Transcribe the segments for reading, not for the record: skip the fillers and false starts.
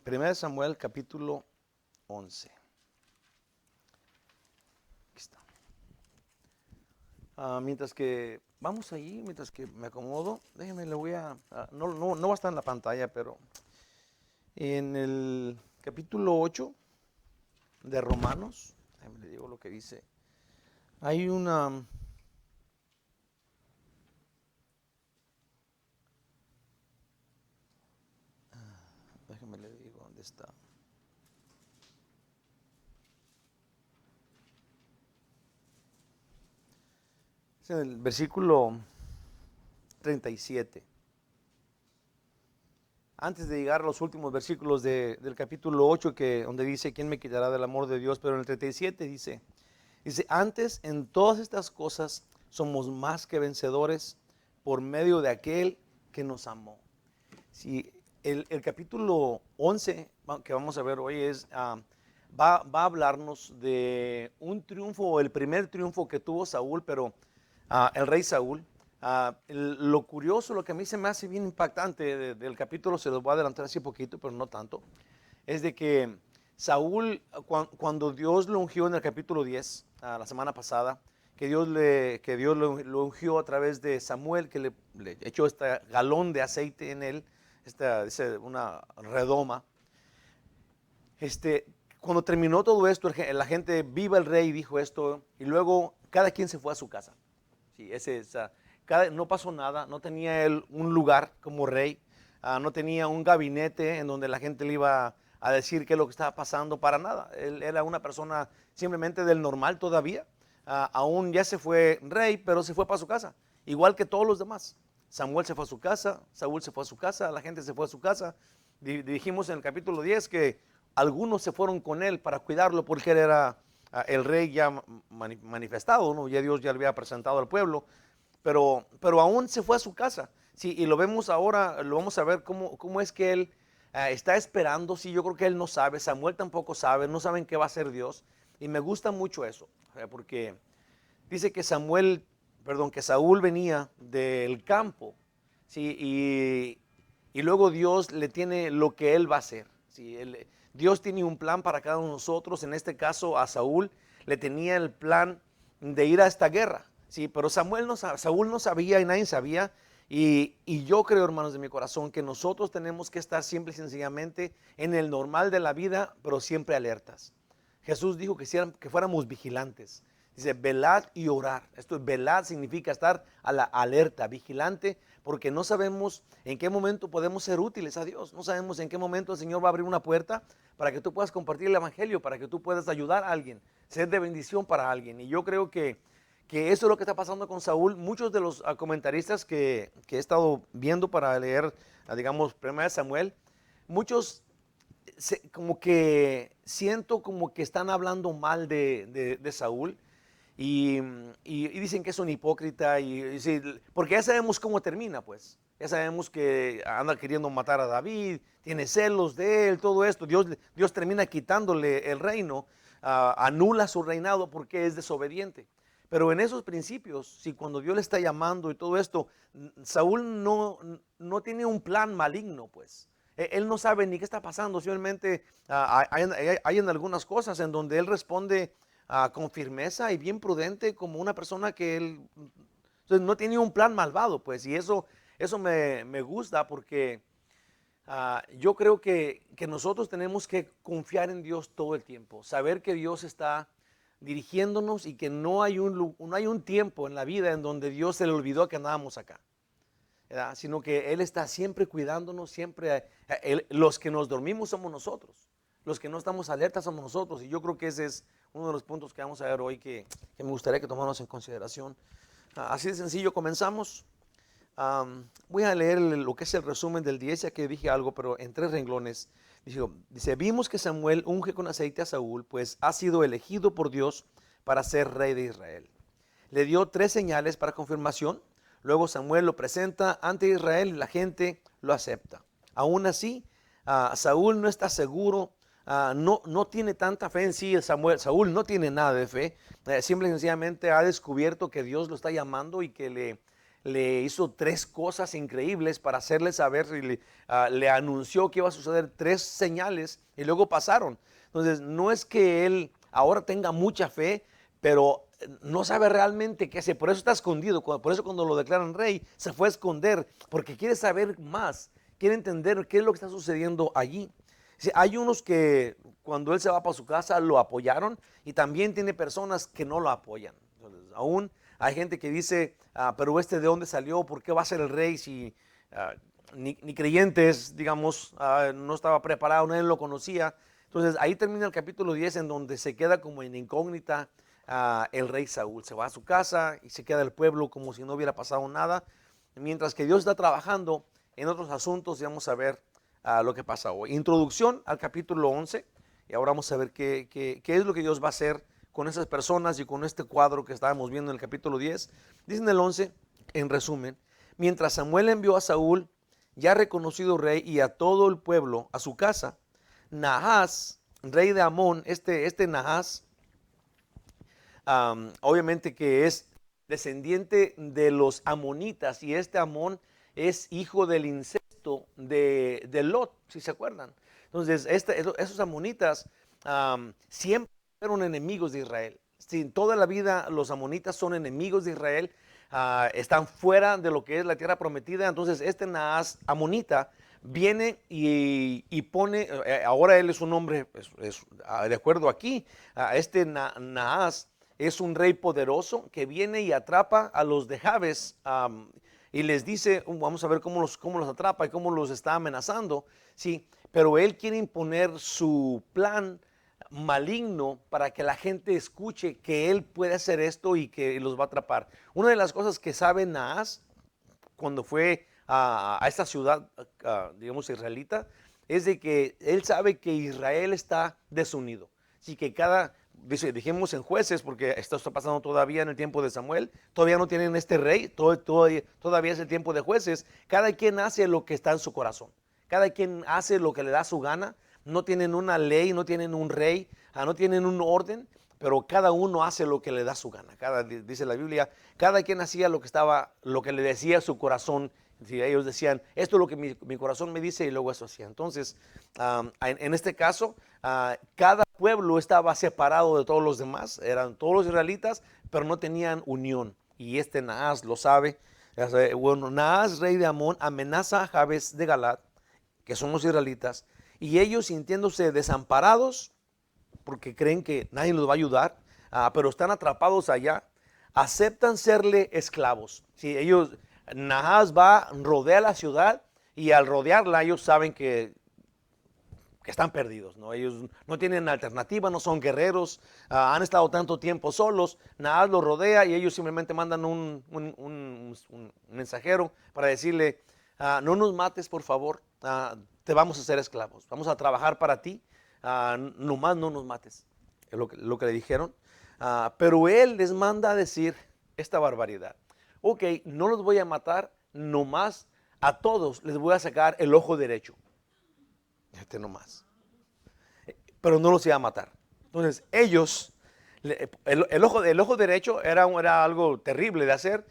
1 Samuel capítulo 11. Aquí está. Mientras que vamos allí, mientras que me acomodo, déjenme, le voy no va a estar en la pantalla, pero en el capítulo 8 de Romanos, déjenme le digo lo que dice. Hay una... Déjenme le digo dónde está. Es en el versículo 37. Antes de llegar a los últimos versículos del capítulo 8, donde dice, ¿quién me quitará del amor de Dios? Pero en el 37 dice, antes en todas estas cosas somos más que vencedores por medio de aquel que nos amó. Sí, el capítulo 11 que vamos a ver hoy va a hablarnos de un triunfo, el primer triunfo que tuvo Saúl, pero el rey Saúl. Lo curioso, lo que a mí se me hace bien impactante del capítulo, se los voy a adelantar así poquito, pero no tanto, es de que Saúl, cuando Dios lo ungió en el capítulo 10, la semana pasada, que Dios lo ungió a través de Samuel, que le echó este galón de aceite en él, dice una redoma. Cuando terminó todo esto, la gente, viva el rey, dijo esto, y luego cada quien se fue a su casa. Sí, no pasó nada, no tenía él un lugar como rey, no tenía un gabinete en donde la gente le iba a decir qué es lo que estaba pasando, para nada. Él era una persona simplemente del normal todavía. Aún ya se fue rey, pero se fue para su casa, igual que todos los demás. Samuel se fue a su casa, Saúl se fue a su casa, la gente se fue a su casa. Dijimos en el capítulo 10 que algunos se fueron con él para cuidarlo porque él era el rey ya manifestado, ¿no? Ya Dios ya le había presentado al pueblo, pero aún se fue a su casa. Sí, y lo vemos ahora, lo vamos a ver cómo es que él está esperando. Sí, yo creo que él no sabe, Samuel tampoco sabe, no saben qué va a hacer Dios. Y me gusta mucho eso, porque dice que que Saúl venía del campo, ¿sí? Y luego Dios le tiene lo que él va a hacer, ¿sí? Dios tiene un plan para cada uno de nosotros. En este caso a Saúl le tenía el plan de ir a esta guerra, ¿sí? Pero Saúl no sabía y nadie sabía. Y yo creo, hermanos de mi corazón, que nosotros tenemos que estar simple y sencillamente en el normal de la vida, pero siempre alertas. Jesús dijo que fuéramos vigilantes. Dice, velad y orar. Velad significa estar a la alerta, vigilante, porque no sabemos en qué momento podemos ser útiles a Dios. No sabemos en qué momento el Señor va a abrir una puerta para que tú puedas compartir el evangelio, para que tú puedas ayudar a alguien, ser de bendición para alguien. Y yo creo que eso es lo que está pasando con Saúl. Muchos de los comentaristas que he estado viendo para leer, digamos, 1 Samuel, muchos como que siento como que están hablando mal de Saúl. Y dicen que es un hipócrita, porque ya sabemos cómo termina, pues. Ya sabemos que anda queriendo matar a David, tiene celos de él, todo esto. Dios termina quitándole el reino, anula su reinado porque es desobediente. Pero en esos principios, si cuando Dios le está llamando y todo esto, Saúl no tiene un plan maligno, pues. Él no sabe ni qué está pasando, simplemente hay en algunas cosas en donde él responde con firmeza y bien prudente, como una persona que él no tiene un plan malvado, pues. Y eso me gusta, porque yo creo que nosotros tenemos que confiar en Dios todo el tiempo, saber que Dios está dirigiéndonos y que no hay un tiempo en la vida en donde Dios se le olvidó que andábamos acá, ¿verdad? Sino que Él está siempre cuidándonos, siempre. Los que nos dormimos somos nosotros, los que no estamos alertas somos nosotros. Y yo creo que ese es uno de los puntos que vamos a ver hoy, que me gustaría que tomáramos en consideración. Así de sencillo comenzamos. Voy a leer lo que es el resumen del 10, ya que dije algo, pero en 3 renglones. Dice, vimos que Samuel unge con aceite a Saúl, pues ha sido elegido por Dios para ser rey de Israel. Le dio 3 señales para confirmación. Luego Samuel lo presenta ante Israel y la gente lo acepta. Aún así, Saúl no está seguro, no tiene tanta fe en sí. Saúl no tiene nada de fe. Simple y sencillamente ha descubierto que Dios lo está llamando y que le hizo 3 cosas increíbles para hacerle saber y le anunció que iba a suceder 3 señales y luego pasaron. Entonces, no es que él ahora tenga mucha fe, pero no sabe realmente qué hacer. Por eso está escondido. Por eso cuando lo declaran rey, se fue a esconder, porque quiere saber más, quiere entender qué es lo que está sucediendo allí. Sí, hay unos que cuando él se va para su casa lo apoyaron, y también tiene personas que no lo apoyan. Entonces, aún hay gente que dice, pero ¿de dónde salió? ¿Por qué va a ser el rey si ni creyentes, digamos, no estaba preparado, nadie lo conocía? Entonces ahí termina el capítulo 10, en donde se queda como en incógnita el rey Saúl. Se va a su casa y se queda el pueblo como si no hubiera pasado nada, mientras que Dios está trabajando en otros asuntos. Y vamos a ver lo que pasa hoy. Introducción al capítulo 11, y ahora vamos a ver qué es lo que Dios va a hacer con esas personas y con este cuadro que estábamos viendo en el capítulo 10. Dice en el 11, en resumen: mientras Samuel envió a Saúl, ya reconocido rey, y a todo el pueblo a su casa, Naas, rey de Amón, este Naas, obviamente que es descendiente de los amonitas, y este Amón es hijo del incesto de Lot, si se acuerdan. Entonces, esos amonitas siempre fueron enemigos de Israel. Sí, toda la vida los amonitas son enemigos de Israel, están fuera de lo que es la tierra prometida. Entonces, este Naas amonita viene y pone, ahora él es un hombre, de acuerdo aquí, este Naas es un rey poderoso que viene y atrapa a los de Jabes, y les dice, vamos a ver cómo los atrapa y cómo los está amenazando, ¿sí? Pero él quiere imponer su plan maligno para que la gente escuche que él puede hacer esto y que los va a atrapar. Una de las cosas que sabe Naas cuando fue a esta ciudad, digamos, israelita, es de que él sabe que Israel está desunido. Así que dijimos en Jueces, porque esto está pasando todavía en el tiempo de Samuel, todavía no tienen este rey, todavía es el tiempo de Jueces. Cada quien hace lo que está en su corazón, cada quien hace lo que le da su gana. No tienen una ley, no tienen un rey, no tienen un orden, pero cada uno hace lo que le da su gana. Dice la Biblia, cada quien hacía lo que le decía su corazón. Si ellos decían, esto es lo que mi corazón me dice, y luego eso hacía. Entonces, en este caso, cada pueblo estaba separado de todos los demás. Eran todos los israelitas, pero no tenían unión. Y este Naas lo sabe. Bueno, Naas, rey de Amón, amenaza a Jabes de Galaad, que son los israelitas, y ellos, sintiéndose desamparados porque creen que nadie los va a ayudar, pero están atrapados allá, aceptan serle esclavos. Si ellos, Naas rodea la ciudad, y al rodearla ellos saben que están perdidos, ¿no? Ellos no tienen alternativa, no son guerreros, han estado tanto tiempo solos. Naas los rodea y ellos simplemente mandan un mensajero para decirle, no nos mates, por favor, te vamos a hacer esclavos, vamos a trabajar para ti, nomás no nos mates. Es lo que le dijeron. Pero él les manda a decir esta barbaridad: ok, no los voy a matar, nomás a todos les voy a sacar el ojo derecho. Nomás. Pero no los iba a matar. Entonces ellos, el ojo derecho era algo terrible de hacer,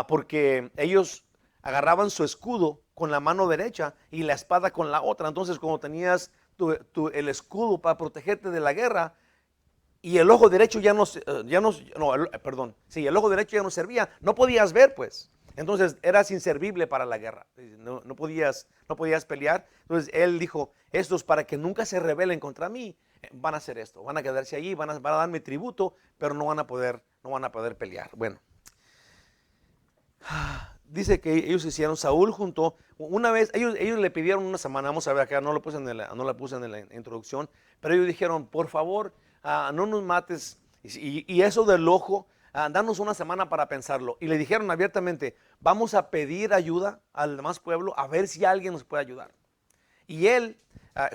porque ellos agarraban su escudo con la mano derecha y la espada con la otra. Entonces, cuando tenías el escudo para protegerte de la guerra, y el ojo derecho el ojo derecho ya no servía, no podías ver, pues. Entonces eras inservible para la guerra, no podías pelear. Entonces él dijo, estos, para que nunca se rebelen contra mí, van a hacer esto, van a quedarse allí, van a darme tributo, pero no van a poder pelear. Bueno, dice que ellos hicieron, Saúl juntó, una vez, ellos le pidieron una semana. Vamos a ver acá, no la puse en la introducción, pero ellos dijeron, por favor, no nos mates, y eso del ojo, danos una semana para pensarlo. Y le dijeron abiertamente, vamos a pedir ayuda al demás pueblo, a ver si alguien nos puede ayudar. Y él,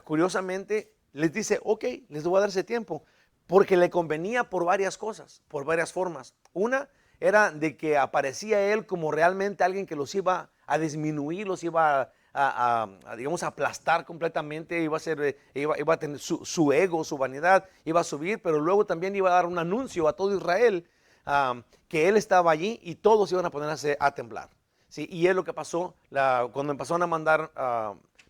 curiosamente, les dice, ok, les voy a dar ese tiempo, porque le convenía por varias cosas, por varias formas. Una era de que aparecía él como realmente alguien que los iba a disminuir, los iba digamos, a aplastar completamente. Iba a tener su ego, su vanidad, iba a subir, pero luego también iba a dar un anuncio a todo Israel, que él estaba allí, y todos iban a ponerse a temblar. Sí, y es lo que pasó cuando empezaron a mandar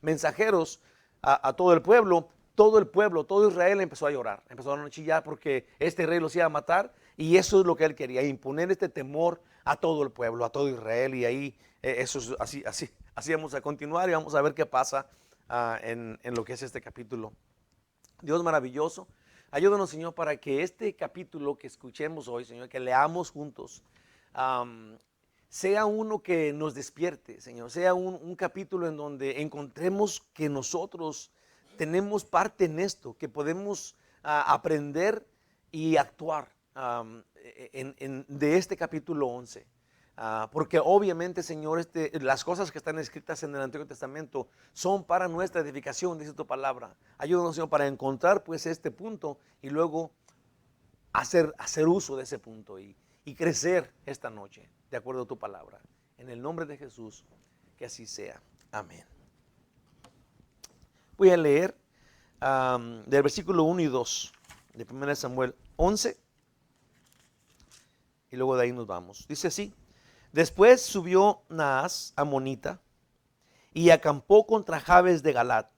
mensajeros a todo el pueblo, todo Israel empezó a llorar, empezaron a chillar porque este rey los iba a matar y eso es lo que él quería, imponer este temor a todo el pueblo, a todo Israel y ahí eso es así vamos a continuar y vamos a ver qué pasa en lo que es este capítulo. Dios maravilloso, ayúdanos Señor para que este capítulo que escuchemos hoy, Señor, que leamos juntos, sea uno que nos despierte, Señor, sea un capítulo en donde encontremos que nosotros tenemos parte en esto, que podemos aprender y actuar de este capítulo 11. Porque obviamente, Señor, las cosas que están escritas en el Antiguo Testamento son para nuestra edificación, dice tu palabra. Ayúdanos, Señor, para encontrar pues este punto y luego hacer uso de ese punto y crecer esta noche, de acuerdo a tu palabra. En el nombre de Jesús, que así sea. Amén. Voy a leer del versículo 1 y 2 de 1 Samuel 11 y luego de ahí nos vamos. Dice así: después subió Naas amonita y acampó contra Jabes de Galat.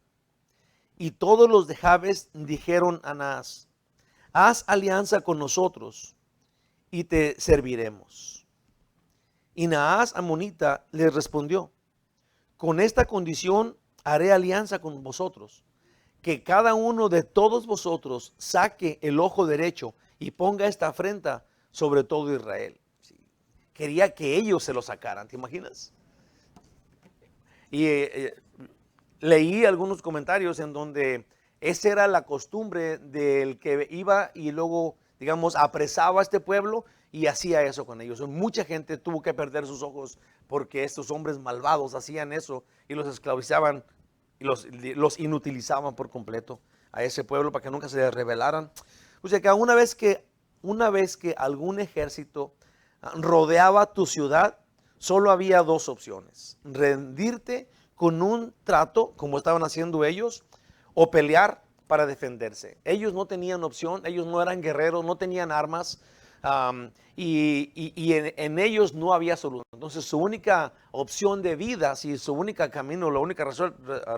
Y todos los de Jabes dijeron a Naas: haz alianza con nosotros y te serviremos. Y Naas amonita le respondió: con esta condición haré alianza con vosotros, que cada uno de todos vosotros saque el ojo derecho y ponga esta afrenta sobre todo Israel. Sí. Quería que ellos se lo sacaran, ¿te imaginas? Y leí algunos comentarios en donde esa era la costumbre del que iba y luego, digamos, apresaba a este pueblo y hacía eso con ellos. Mucha gente tuvo que perder sus ojos porque estos hombres malvados hacían eso y los esclavizaban y los inutilizaban por completo a ese pueblo para que nunca se rebelaran. O sea que una vez que algún ejército rodeaba tu ciudad, solo había dos opciones: rendirte con un trato, como estaban haciendo ellos, o pelear para defenderse. Ellos no tenían opción, ellos no eran guerreros, no tenían armas, y en ellos no había solución. Entonces su única opción de vida, si su única camino, la única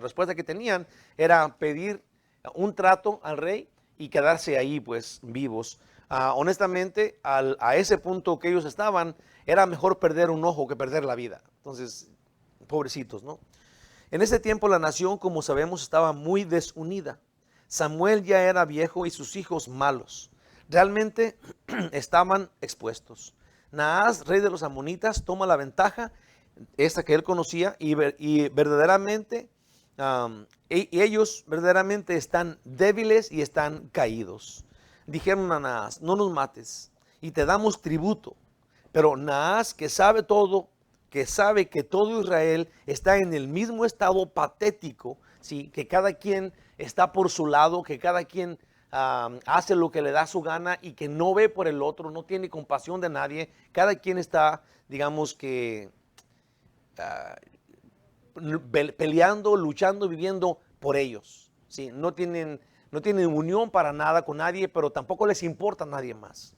respuesta que tenían era pedir un trato al rey y quedarse ahí pues vivos. Honestamente, a ese punto que ellos estaban, era mejor perder un ojo que perder la vida. Entonces, pobrecitos, ¿no? En ese tiempo la nación, como sabemos, estaba muy desunida. Samuel ya era viejo y sus hijos malos. Realmente estaban expuestos. Naas, rey de los amonitas, toma la ventaja, esta que él conocía, y verdaderamente ellos verdaderamente están débiles y están caídos. Dijeron a Naas: no nos mates y te damos tributo. Pero Naas, que sabe todo, que sabe que todo Israel está en el mismo estado patético, ¿sí? Que cada quien está por su lado, que cada quien hace lo que le da su gana y que no ve por el otro, no tiene compasión de nadie. Cada quien está, digamos que, peleando, luchando, viviendo por ellos. ¿Sí? No tienen unión para nada con nadie, pero tampoco les importa a nadie más.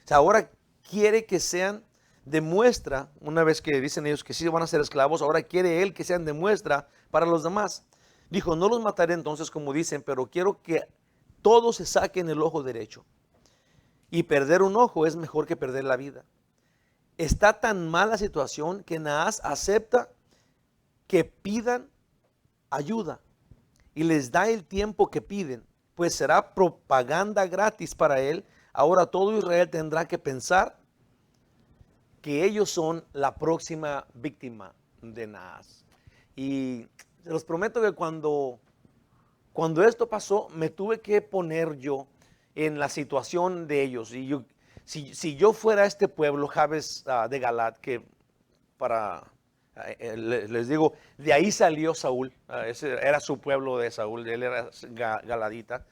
O sea, ahora quiere que sean de muestra, una vez que dicen ellos que sí van a ser esclavos, ahora quiere él que sean de muestra para los demás. Dijo: no los mataré entonces como dicen, pero quiero que todos se saquen el ojo derecho. Y perder un ojo es mejor que perder la vida. Está tan mala la situación que Naas acepta que pidan ayuda y les da el tiempo que piden, pues será propaganda gratis para él. Ahora todo Israel tendrá que pensar que ellos son la próxima víctima de Naas. Y se los prometo que cuando esto pasó, me tuve que poner yo en la situación de ellos. Y si yo fuera este pueblo, Jabes de Galat, que les digo, de ahí salió Saúl, ese era su pueblo de Saúl, él era galadita.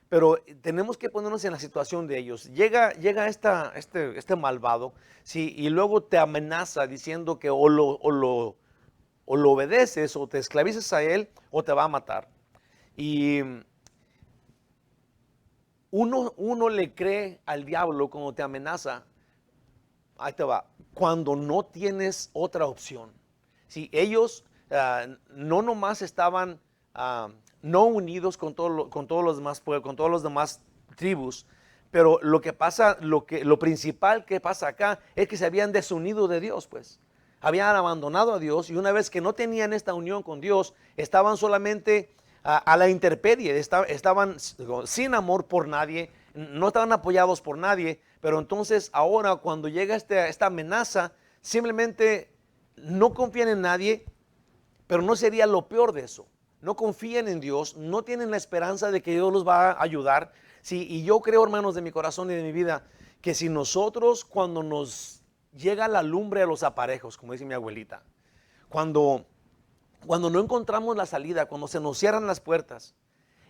Pero tenemos que ponernos en la situación de ellos. Llega este malvado, ¿sí? Y luego te amenaza diciendo que o lo obedeces o te esclavizas a él o te va a matar. Y uno le cree al diablo cuando te amenaza, ahí te va, cuando no tienes otra opción. Si ellos no nomás estaban no unidos con, con todos los demás pueblos, con todos los demás tribus, pero lo que pasa, lo principal que pasa acá es que se habían desunido de Dios, pues. Habían abandonado a Dios, y una vez que no tenían esta unión con Dios, estaban solamente a la intemperie, estaban sin amor por nadie, no estaban apoyados por nadie. Pero entonces ahora, cuando llega esta amenaza, simplemente no confían en nadie. Pero no sería lo peor de eso. No confían en Dios, no tienen la esperanza de que Dios los va a ayudar. Sí, y yo creo, hermanos, de mi corazón y de mi vida, que si nosotros, cuando nos llega la lumbre a los aparejos, como dice mi abuelita, cuando no encontramos la salida, cuando se nos cierran las puertas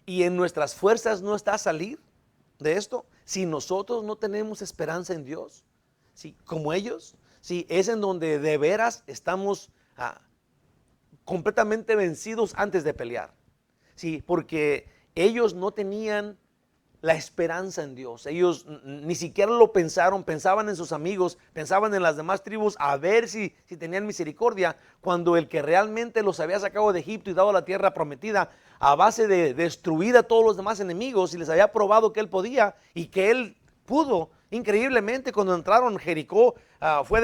y en nuestras fuerzas no está salir de esto, si nosotros no tenemos esperanza en Dios, ¿sí? Como ellos, ¿sí? Es en donde de veras estamos completamente vencidos antes de pelear, ¿sí? Porque ellos no tenían la esperanza en Dios. Ellos ni siquiera lo pensaron, pensaban en sus amigos, pensaban en las demás tribus a ver si tenían misericordia, cuando el que realmente los había sacado de Egipto y dado la tierra prometida a base de destruir a todos los demás enemigos, y les había probado que él podía y que él pudo. Increíblemente, cuando entraron, Jericó fue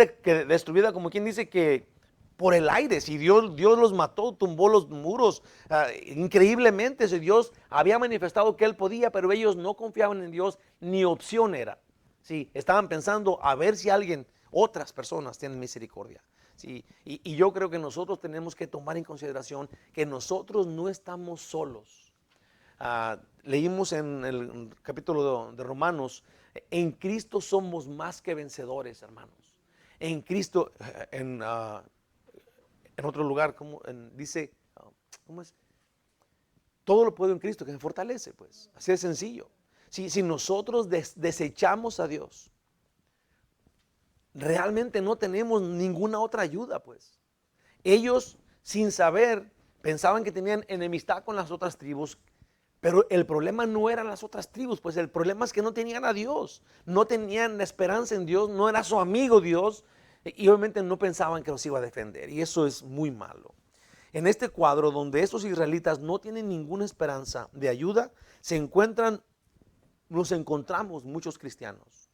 destruida, como quien dice, que por el aire. Si Dios los mató, tumbó los muros increíblemente. Si Dios había manifestado que él podía, pero ellos no confiaban en Dios, ni opción era. Sí, estaban pensando a ver si otras personas tienen misericordia. Sí, y yo creo que nosotros tenemos que tomar en consideración que nosotros no estamos solos. Leímos en el capítulo de Romanos, en Cristo somos más que vencedores, hermanos. En Cristo, en otro lugar, dice, ¿cómo es? Todo lo puedo en Cristo que me fortalece, pues. Así de sencillo. Si nosotros desechamos a Dios, realmente no tenemos ninguna otra ayuda, pues. Ellos, sin saber, pensaban que tenían enemistad con las otras tribus, pero el problema no eran las otras tribus, pues el problema es que no tenían a Dios, no tenían esperanza en Dios, no era su amigo Dios, y obviamente no pensaban que los iba a defender, y eso es muy malo. En este cuadro, donde estos israelitas no tienen ninguna esperanza de ayuda, nos encontramos muchos cristianos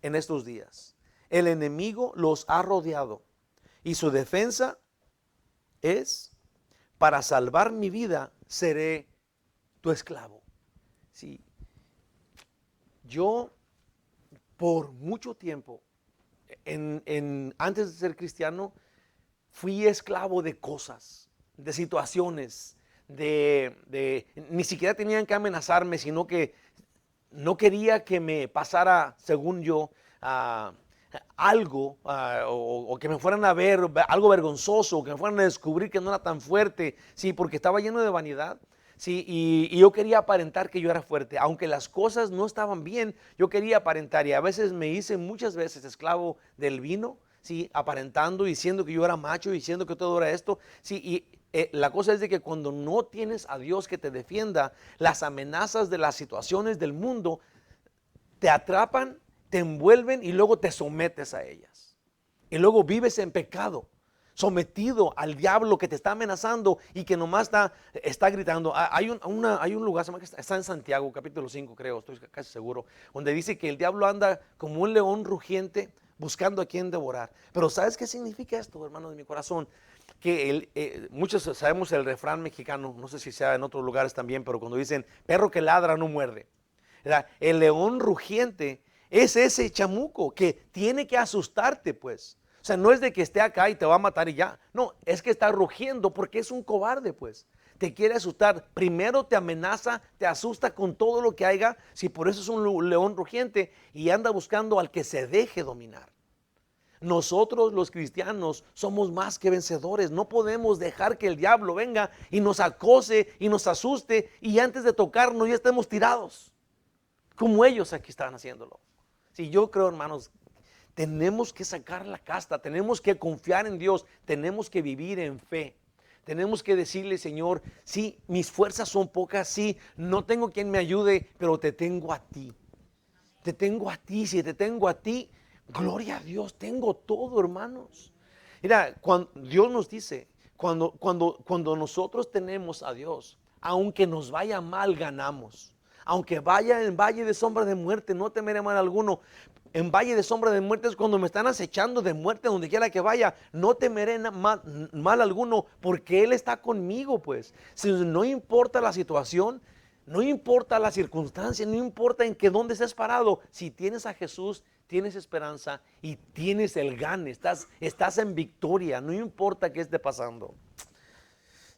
en estos días. El enemigo los ha rodeado y su defensa es: para salvar mi vida seré tu esclavo. Sí. Yo por mucho tiempo, antes de ser cristiano, fui esclavo de cosas, de situaciones, ni siquiera tenían que amenazarme, sino que no quería que me pasara, según yo, algo, o que me fueran a ver algo vergonzoso, o que me fueran a descubrir que no era tan fuerte, sí, porque estaba lleno de vanidad. Sí, y yo quería aparentar que yo era fuerte, aunque las cosas no estaban bien. Yo quería aparentar, y a veces me hice muchas veces esclavo del vino, sí, aparentando, diciendo que yo era macho, diciendo que todo era esto. Sí, y la cosa es de que cuando no tienes a Dios que te defienda, las amenazas de las situaciones del mundo te atrapan, te envuelven y luego te sometes a ellas. Y luego vives en pecado, sometido al diablo que te está amenazando y que nomás está gritando. Hay un lugar, está en Santiago, capítulo 5, creo, estoy casi seguro, donde dice que el diablo anda como un león rugiente buscando a quien devorar. Pero ¿sabes qué significa esto, hermano de mi corazón? Que muchos sabemos el refrán mexicano, no sé si sea en otros lugares también, pero cuando dicen perro que ladra no muerde. El león rugiente es ese chamuco que tiene que asustarte, pues. O sea, no es de que esté acá y te va a matar y ya. No, es que está rugiendo porque es un cobarde, pues. Te quiere asustar. Primero te amenaza, te asusta con todo lo que haya. Si por eso es un león rugiente, y anda buscando al que se deje dominar. Nosotros los cristianos somos más que vencedores. No podemos dejar que el diablo venga y nos acose y nos asuste, y antes de tocarnos ya estemos tirados, como ellos aquí estaban haciéndolo. Sí, yo creo, hermanos, tenemos que sacar la casta, tenemos que confiar en Dios, tenemos que vivir en fe. Tenemos que decirle: Señor, sí, mis fuerzas son pocas, sí, no tengo quien me ayude, pero te tengo a ti. Te tengo a ti. Si te tengo a ti, Gloria a Dios, tengo todo, hermanos. Mira, cuando Dios nos dice, cuando nosotros tenemos a Dios, aunque nos vaya mal, ganamos. Aunque vaya en valle de sombra de muerte, no temeré mal alguno. En valle de sombra de muerte es cuando me están acechando de muerte donde quiera que vaya. No temeré mal alguno porque Él está conmigo, pues. Si no importa la situación, no importa la circunstancia, no importa en que dónde estés parado. Si tienes a Jesús, tienes esperanza y tienes el gane. Estás en victoria, no importa qué esté pasando.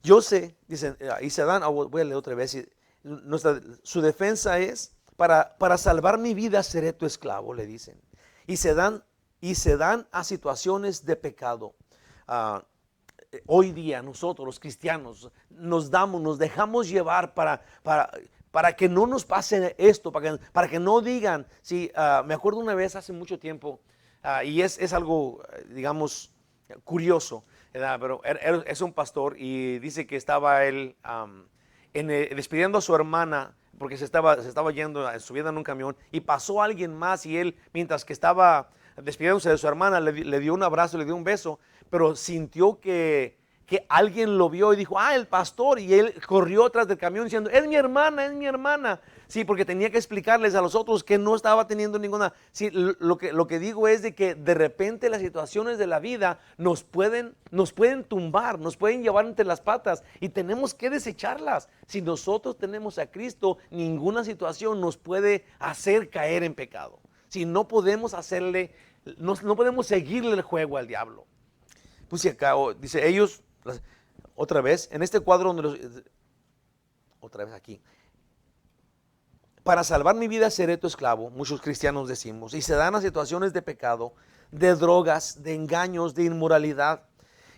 Yo sé, dicen, y se dan, voy a leer otra vez. Su defensa es, para salvar mi vida seré tu esclavo, le dicen. Y se dan a situaciones de pecado. Hoy día nosotros los cristianos nos dejamos llevar para que no nos pase esto, para que no digan, sí, me acuerdo una vez hace mucho tiempo, y es algo, digamos, curioso, ¿verdad? Pero es un pastor y dice que estaba él despidiendo a su hermana porque se estaba yendo, subiendo en un camión y pasó alguien más y él, mientras que estaba despidiéndose de su hermana, le dio un abrazo, le dio un beso, pero sintió que alguien lo vio y dijo, el pastor, y él corrió atrás del camión diciendo, es mi hermana, es mi hermana. Sí, porque tenía que explicarles a los otros que no estaba teniendo ninguna. Sí, lo que digo es de que de repente las situaciones de la vida nos pueden tumbar, nos pueden llevar entre las patas y tenemos que desecharlas. Si nosotros tenemos a Cristo, ninguna situación nos puede hacer caer en pecado. Si no podemos no podemos seguirle el juego al diablo. Puse acá, dice ellos, otra vez, en este cuadro otra vez aquí. Para salvar mi vida seré tu esclavo, muchos cristianos decimos, y se dan a situaciones de pecado, de drogas, de engaños, de inmoralidad.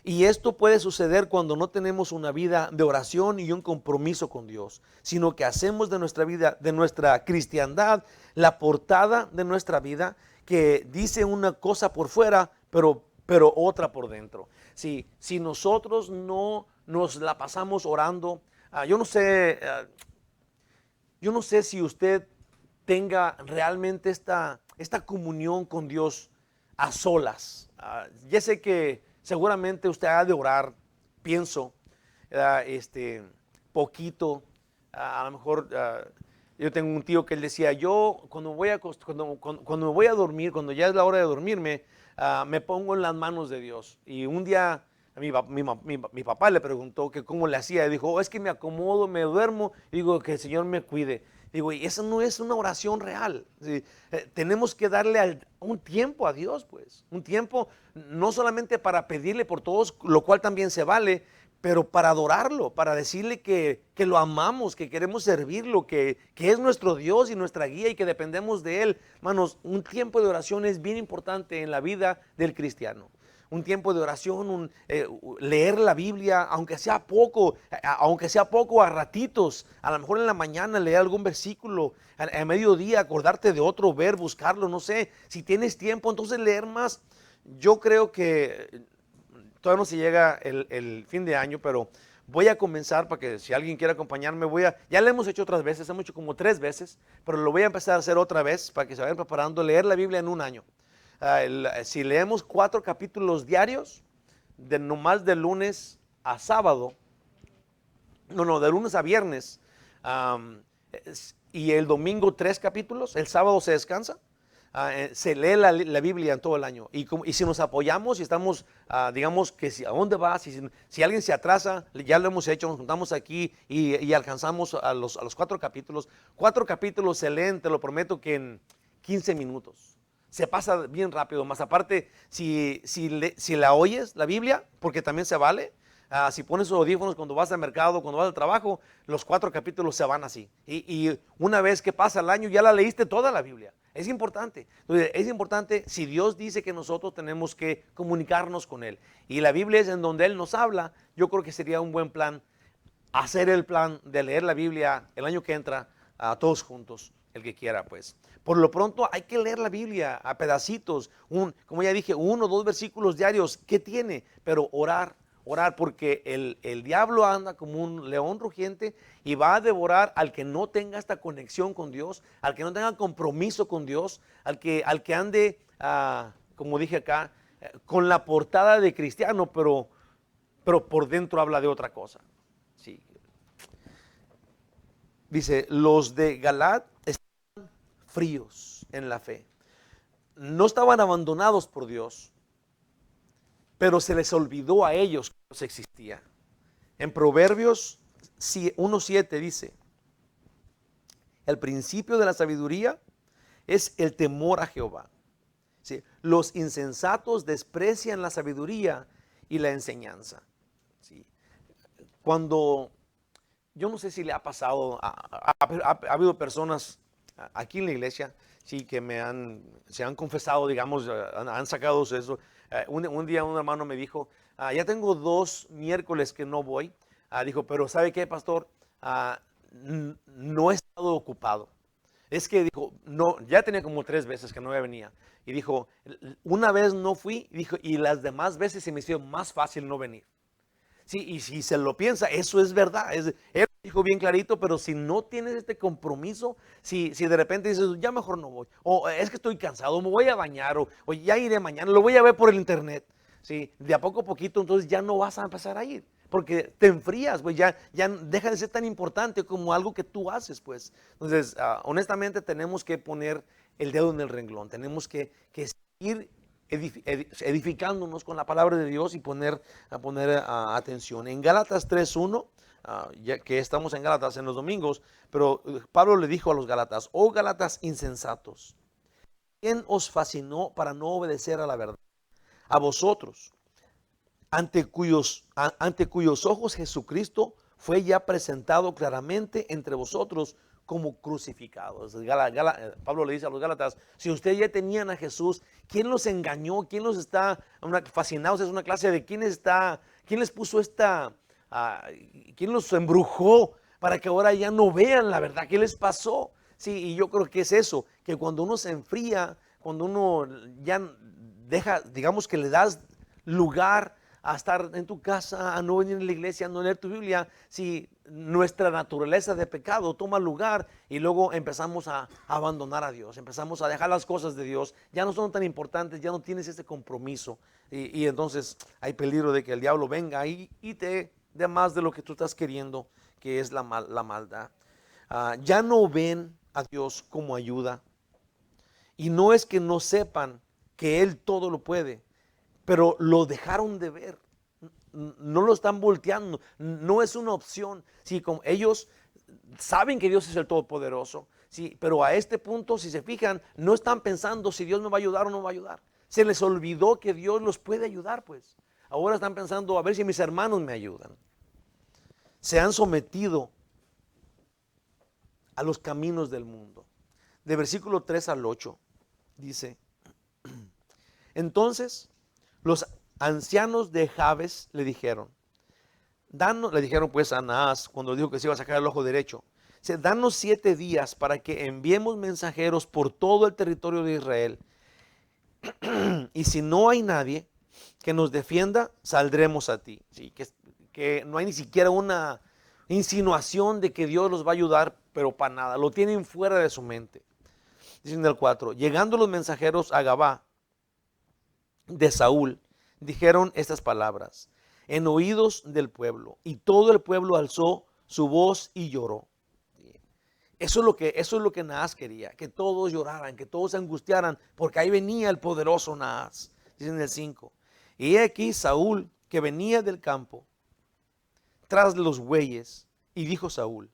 Y esto puede suceder cuando no tenemos una vida de oración y un compromiso con Dios, sino que hacemos de nuestra vida, de nuestra cristiandad, la portada de nuestra vida, que dice una cosa por fuera, pero otra por dentro. Si nosotros no nos la pasamos orando, yo no sé si usted tenga realmente esta comunión con Dios a solas. Ya sé que seguramente usted ha de orar, pienso, poquito. A lo mejor yo tengo un tío que él decía, yo cuando me voy a dormir, cuando ya es la hora de dormirme, me pongo en las manos de Dios. Y un día mi papá le preguntó que cómo le hacía. Y dijo, es que me acomodo, me duermo, y digo, que el Señor me cuide. Digo, y eso no es una oración real. ¿Sí? Tenemos que darle un tiempo a Dios, pues. Un tiempo no solamente para pedirle por todos, lo cual también se vale, pero para adorarlo, para decirle que lo amamos, que queremos servirlo, que es nuestro Dios y nuestra guía y que dependemos de Él. Hermanos, un tiempo de oración es bien importante en la vida del cristiano. Un tiempo de oración, leer la Biblia, aunque sea poco a ratitos, a lo mejor en la mañana leer algún versículo, a mediodía acordarte de otro, buscarlo, no sé, si tienes tiempo, entonces leer más. Yo creo que todavía no se llega el fin de año, pero voy a comenzar para que si alguien quiere acompañarme, ya lo hemos hecho otras veces, hemos hecho como 3 veces, pero lo voy a empezar a hacer otra vez para que se vayan preparando, leer la Biblia en un año. Si leemos 4 capítulos diarios, nomás de lunes a sábado, de lunes a viernes, y el domingo 3 capítulos, el sábado se descansa. Se lee la Biblia en todo el año y si nos apoyamos y estamos, digamos que a dónde va, si alguien se atrasa, ya lo hemos hecho, nos juntamos aquí y alcanzamos a los 4 capítulos. 4 capítulos se leen, te lo prometo, que en 15 minutos. Se pasa bien rápido, más aparte, si la oyes, la Biblia, porque también se vale. Si pones los audífonos cuando vas al mercado, cuando vas al trabajo, los 4 capítulos se van así. Y una vez que pasa el año, ya la leíste toda la Biblia. Es importante. Entonces, es importante si Dios dice que nosotros tenemos que comunicarnos con Él. Y la Biblia es en donde Él nos habla. Yo creo que sería un buen plan hacer el plan de leer la Biblia el año que entra, todos juntos, el que quiera, pues. Por lo pronto hay que leer la Biblia a pedacitos, como ya dije, 1 o 2 versículos diarios. ¿Qué tiene? Pero orar, porque el diablo anda como un león rugiente y va a devorar al que no tenga esta conexión con Dios, al que no tenga compromiso con Dios, al que ande como dije acá, con la portada de cristiano, pero por dentro habla de otra cosa. Sí. Dice, los de Galat estaban fríos en la fe. No estaban abandonados por Dios, pero se les olvidó a ellos que Dios existía. En Proverbios 1:7 dice, el principio de la sabiduría es el temor a Jehová. ¿Sí? Los insensatos desprecian la sabiduría y la enseñanza. ¿Sí? Cuando, yo no sé si le ha pasado, ha habido personas aquí en la iglesia, sí, que se han confesado, digamos, han sacado eso. Un día un hermano me dijo, ya tengo 2 miércoles que no voy. Dijo, pero ¿sabe qué, pastor? No he estado ocupado. Es que dijo, no, ya tenía como 3 veces que no venía. Y dijo, una vez no fui, dijo, y las demás veces se me hizo más fácil no venir. Sí, y si se lo piensa, eso es verdad. Él dijo bien clarito, pero si no tienes este compromiso, si de repente dices, ya mejor no voy, o es que estoy cansado, me voy a bañar, o ya iré mañana, lo voy a ver por el internet. Sí, de a poco entonces ya no vas a empezar a ir, porque te enfrías, pues ya deja de ser tan importante como algo que tú haces, pues. Entonces, honestamente tenemos que poner el dedo en el renglón, tenemos que seguir edificándonos con la palabra de Dios y poner atención. En Gálatas 3:1, ya que estamos en Gálatas en los domingos, pero Pablo le dijo a los Gálatas, oh Gálatas insensatos, ¿quién os fascinó para no obedecer a la verdad? A vosotros, ante cuyos ojos Jesucristo fue ya presentado claramente entre vosotros como crucificados. Pablo le dice a los Gálatas, si ustedes ya tenían a Jesús, ¿quién los engañó? ¿Quién los está fascinados? Es una clase de quién les puso quién los embrujó para que ahora ya no vean la verdad. ¿Qué les pasó? Sí, y yo creo que es eso, que cuando uno se enfría, cuando uno ya deja, digamos que le das lugar a estar en tu casa, a no venir a la iglesia, a no leer tu Biblia, si nuestra naturaleza de pecado toma lugar y luego empezamos a abandonar a Dios, empezamos a dejar las cosas de Dios, ya no son tan importantes, ya no tienes ese compromiso y entonces hay peligro de que el diablo venga y te dé más de lo que tú estás queriendo, que es la maldad. Ya no ven a Dios como ayuda y no es que no sepan que Él todo lo puede, pero lo dejaron de ver, no lo están volteando, no es una opción. Sí, como ellos saben que Dios es el Todopoderoso, sí, pero a este punto, si se fijan, no están pensando si Dios me va a ayudar o no me va a ayudar. Se les olvidó que Dios los puede ayudar, pues. Ahora están pensando a ver si mis hermanos me ayudan. Se han sometido a los caminos del mundo. De versículo 3 al 8 dice, entonces los ancianos de Jabes le dijeron pues a Anás, cuando dijo que se iba a sacar el ojo derecho, danos 7 días para que enviemos mensajeros por todo el territorio de Israel. Y si no hay nadie que nos defienda, saldremos a ti. Sí, que no hay ni siquiera una insinuación de que Dios los va a ayudar, pero para nada, lo tienen fuera de su mente. Dice en el 4, llegando los mensajeros a Gabá de Saúl, dijeron estas palabras en oídos del pueblo, y todo el pueblo alzó su voz y lloró. Eso es lo que Naas quería, que todos lloraran, que todos se angustiaran, porque ahí venía el poderoso Naas. Dice en el 5, y he aquí Saúl, que venía del campo tras los bueyes, y dijo Saúl,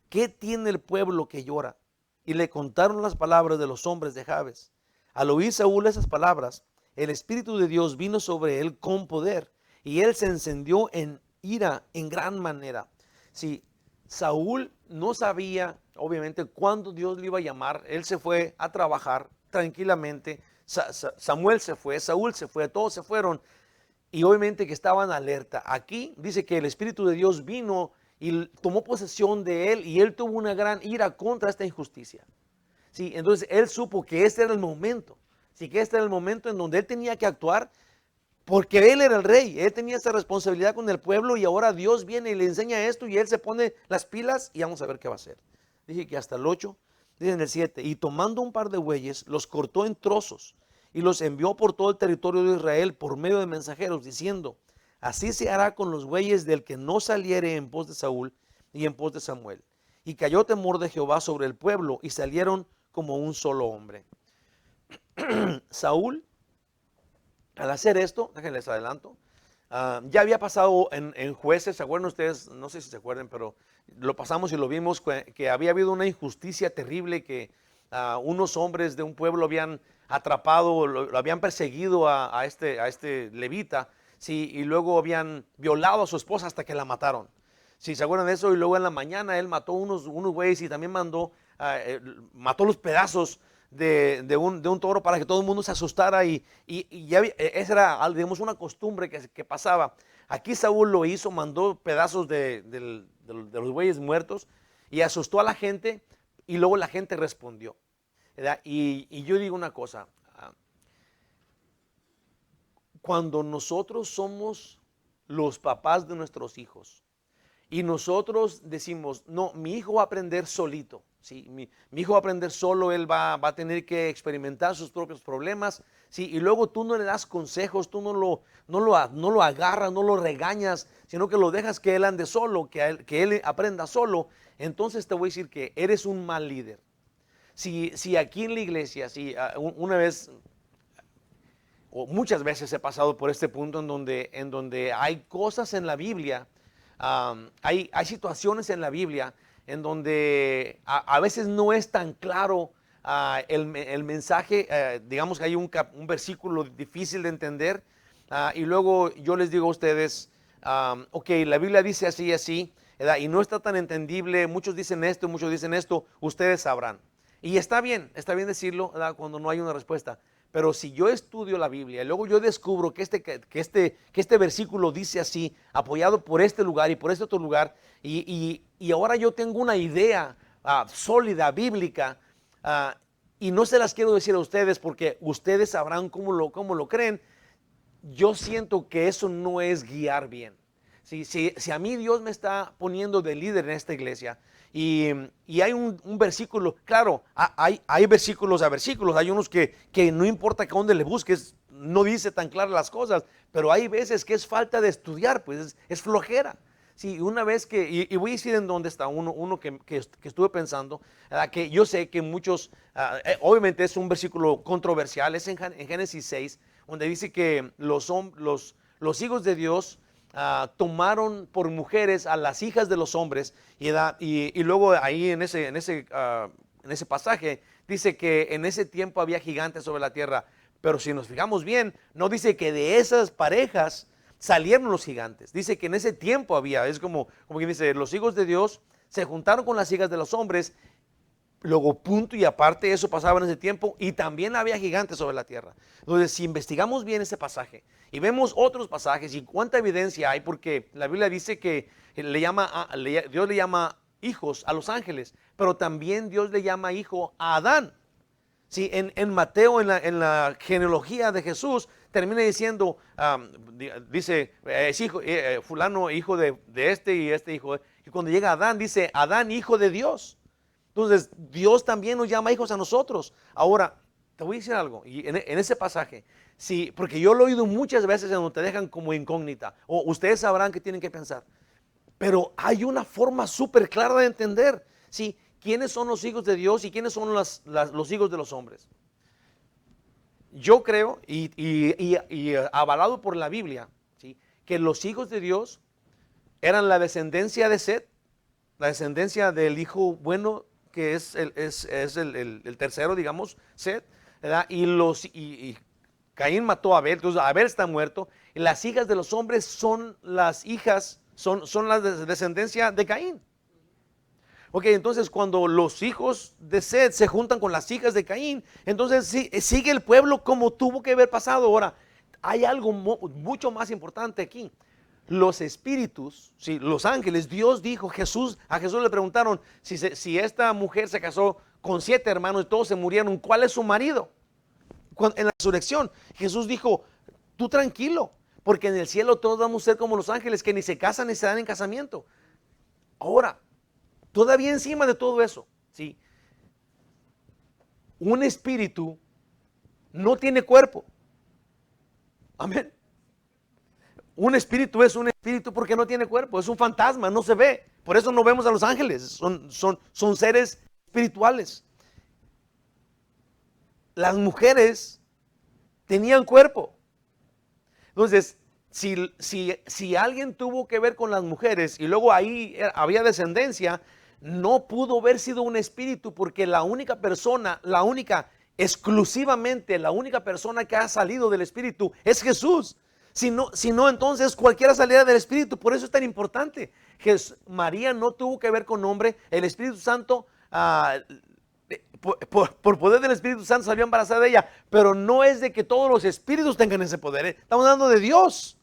¿qué tiene el pueblo que llora? Y le contaron las palabras de los hombres de Jabes. Al oír Saúl esas palabras, el Espíritu de Dios vino sobre él con poder, y él se encendió en ira en gran manera. Sí, Saúl no sabía, obviamente, cuándo Dios le iba a llamar. Él se fue a trabajar tranquilamente. Samuel se fue, Saúl se fue, todos se fueron. Y obviamente que estaban alerta. Aquí dice que el Espíritu de Dios vino y tomó posesión de él, y él tuvo una gran ira contra esta injusticia. Sí, entonces él supo que este era el momento. Sí, que este era el momento en donde él tenía que actuar, porque él era el rey, él tenía esa responsabilidad con el pueblo, y ahora Dios viene y le enseña esto y él se pone las pilas y vamos a ver qué va a hacer. Dije que hasta el 8, dice en el 7, y tomando un par de bueyes, los cortó en trozos y los envió por todo el territorio de Israel por medio de mensajeros, diciendo: así se hará con los bueyes del que no saliere en pos de Saúl y en pos de Samuel. Y cayó temor de Jehová sobre el pueblo, y salieron como un solo hombre. Saúl, al hacer esto, déjenles adelanto, ya había pasado en Jueces, ¿se acuerdan ustedes? No sé si se acuerdan, pero lo pasamos y lo vimos, que había habido una injusticia terrible, que unos hombres de un pueblo habían atrapado, lo habían perseguido a este levita, sí, y luego habían violado a su esposa hasta que la mataron. Si se acuerdan de eso, y luego en la mañana él mató unos güeyes y también mató los pedazos de un toro para que todo el mundo se asustara, y ya esa era, digamos, una costumbre que pasaba. Aquí Saúl lo hizo, mandó pedazos de los bueyes muertos y asustó a la gente, y luego la gente respondió, ¿verdad? Y yo digo una cosa, cuando nosotros somos los papás de nuestros hijos, y nosotros decimos: no, mi hijo va a aprender solito, ¿sí? Mi hijo va a aprender solo, él va a tener que experimentar sus propios problemas, ¿sí? Y luego tú no le das consejos, tú no lo agarras, no lo regañas, sino que lo dejas que él ande solo, que él aprenda solo. Entonces te voy a decir que eres un mal líder. Si aquí en la iglesia, una vez o muchas veces he pasado por este punto en donde hay cosas en la Biblia, hay situaciones en la Biblia en donde a veces no es tan claro el mensaje. Digamos que hay un versículo difícil de entender, y luego yo les digo a ustedes: ok, la Biblia dice así y así, ¿verdad? Y no está tan entendible, muchos dicen esto, muchos dicen esto, ustedes sabrán. Y está bien decirlo, ¿verdad?, cuando no hay una respuesta. Pero si yo estudio la Biblia y luego yo descubro que este versículo dice así, apoyado por este lugar y por este otro lugar, y ahora yo tengo una idea sólida, bíblica, y no se las quiero decir a ustedes porque ustedes sabrán cómo lo creen, yo siento que eso no es guiar bien. Si a mí Dios me está poniendo de líder en esta iglesia, y hay un versículo, claro, hay versículos a versículos, hay unos que no importa que dónde le busques, no dice tan claras las cosas, pero hay veces que es falta de estudiar, pues es flojera. Sí, una vez y voy a decir en dónde está uno que estuve pensando, que yo sé que muchos, obviamente es un versículo controversial, es en Génesis 6, donde dice que los hijos de Dios tomaron por mujeres a las hijas de los hombres, y luego ahí en ese pasaje dice que en ese tiempo había gigantes sobre la tierra, pero si nos fijamos bien, no dice que de esas parejas salieron los gigantes, dice que en ese tiempo había, es como que dice: los hijos de Dios se juntaron con las hijas de los hombres. Luego, punto y aparte, eso pasaba en ese tiempo, y también había gigantes sobre la tierra. Entonces, si investigamos bien ese pasaje y vemos otros pasajes y cuánta evidencia hay, porque la Biblia dice que Dios le llama hijos a los ángeles, pero también Dios le llama hijo a Adán. Sí, en Mateo, en la genealogía de Jesús, termina diciendo, dice, es hijo, fulano hijo de este, y este hijo. Y cuando llega Adán, dice: Adán, hijo de Dios. Entonces, Dios también nos llama hijos a nosotros. Ahora, te voy a decir algo, y en ese pasaje, sí, porque yo lo he oído muchas veces en donde te dejan como incógnita, o ustedes sabrán qué tienen que pensar, pero hay una forma súper clara de entender, sí, quiénes son los hijos de Dios y quiénes son los hijos de los hombres. Yo creo, y avalado por la Biblia, ¿sí?, que los hijos de Dios eran la descendencia de Set, la descendencia del hijo bueno, que es el tercero, digamos, Set, ¿verdad? Y Caín mató a Abel, entonces Abel está muerto, y las hijas de los hombres son las hijas, son la descendencia de Caín. Ok, entonces cuando los hijos de Set se juntan con las hijas de Caín, entonces sigue el pueblo como tuvo que haber pasado. Ahora, hay algo mucho más importante aquí. Los espíritus, ¿sí?, los ángeles, Dios dijo, a Jesús le preguntaron si esta mujer se casó con 7 hermanos y todos se murieron, ¿cuál es su marido? En la resurrección, Jesús dijo: tú tranquilo, porque en el cielo todos vamos a ser como los ángeles, que ni se casan ni se dan en casamiento. Ahora, todavía encima de todo eso, ¿sí?, un espíritu no tiene cuerpo. Amén. Un espíritu es un espíritu porque no tiene cuerpo, es un fantasma, no se ve. Por eso no vemos a los ángeles, son seres espirituales. Las mujeres tenían cuerpo. Entonces, si alguien tuvo que ver con las mujeres y luego ahí había descendencia, no pudo haber sido un espíritu, porque la única persona, exclusivamente la única persona que ha salido del espíritu es Jesús. Si no, entonces cualquiera saliera del espíritu. Por eso es tan importante. María no tuvo que ver con hombre. El Espíritu Santo, por poder del Espíritu Santo salió embarazada de ella. Pero no es de que todos los espíritus tengan ese poder. Estamos hablando de Dios.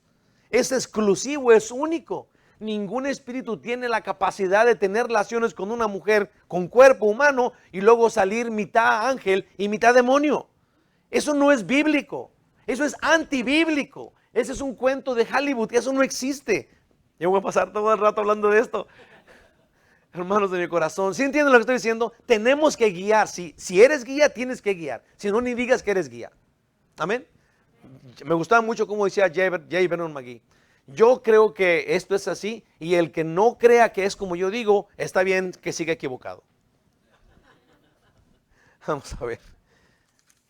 Es exclusivo, es único. Ningún espíritu tiene la capacidad de tener relaciones con una mujer con cuerpo humano y luego salir mitad ángel y mitad demonio. Eso no es bíblico. Eso es antibíblico. Ese es un cuento de Hollywood. Eso no existe. Yo voy a pasar todo el rato hablando de esto. Hermanos de mi corazón, ¿sí entienden lo que estoy diciendo? Tenemos que guiar. Si eres guía, tienes que guiar. Si no, ni digas que eres guía. Amén. Me gustaba mucho como decía J. Vernon McGee. Yo creo que esto es así, y el que no crea que es como yo digo, está bien que siga equivocado. Vamos a ver.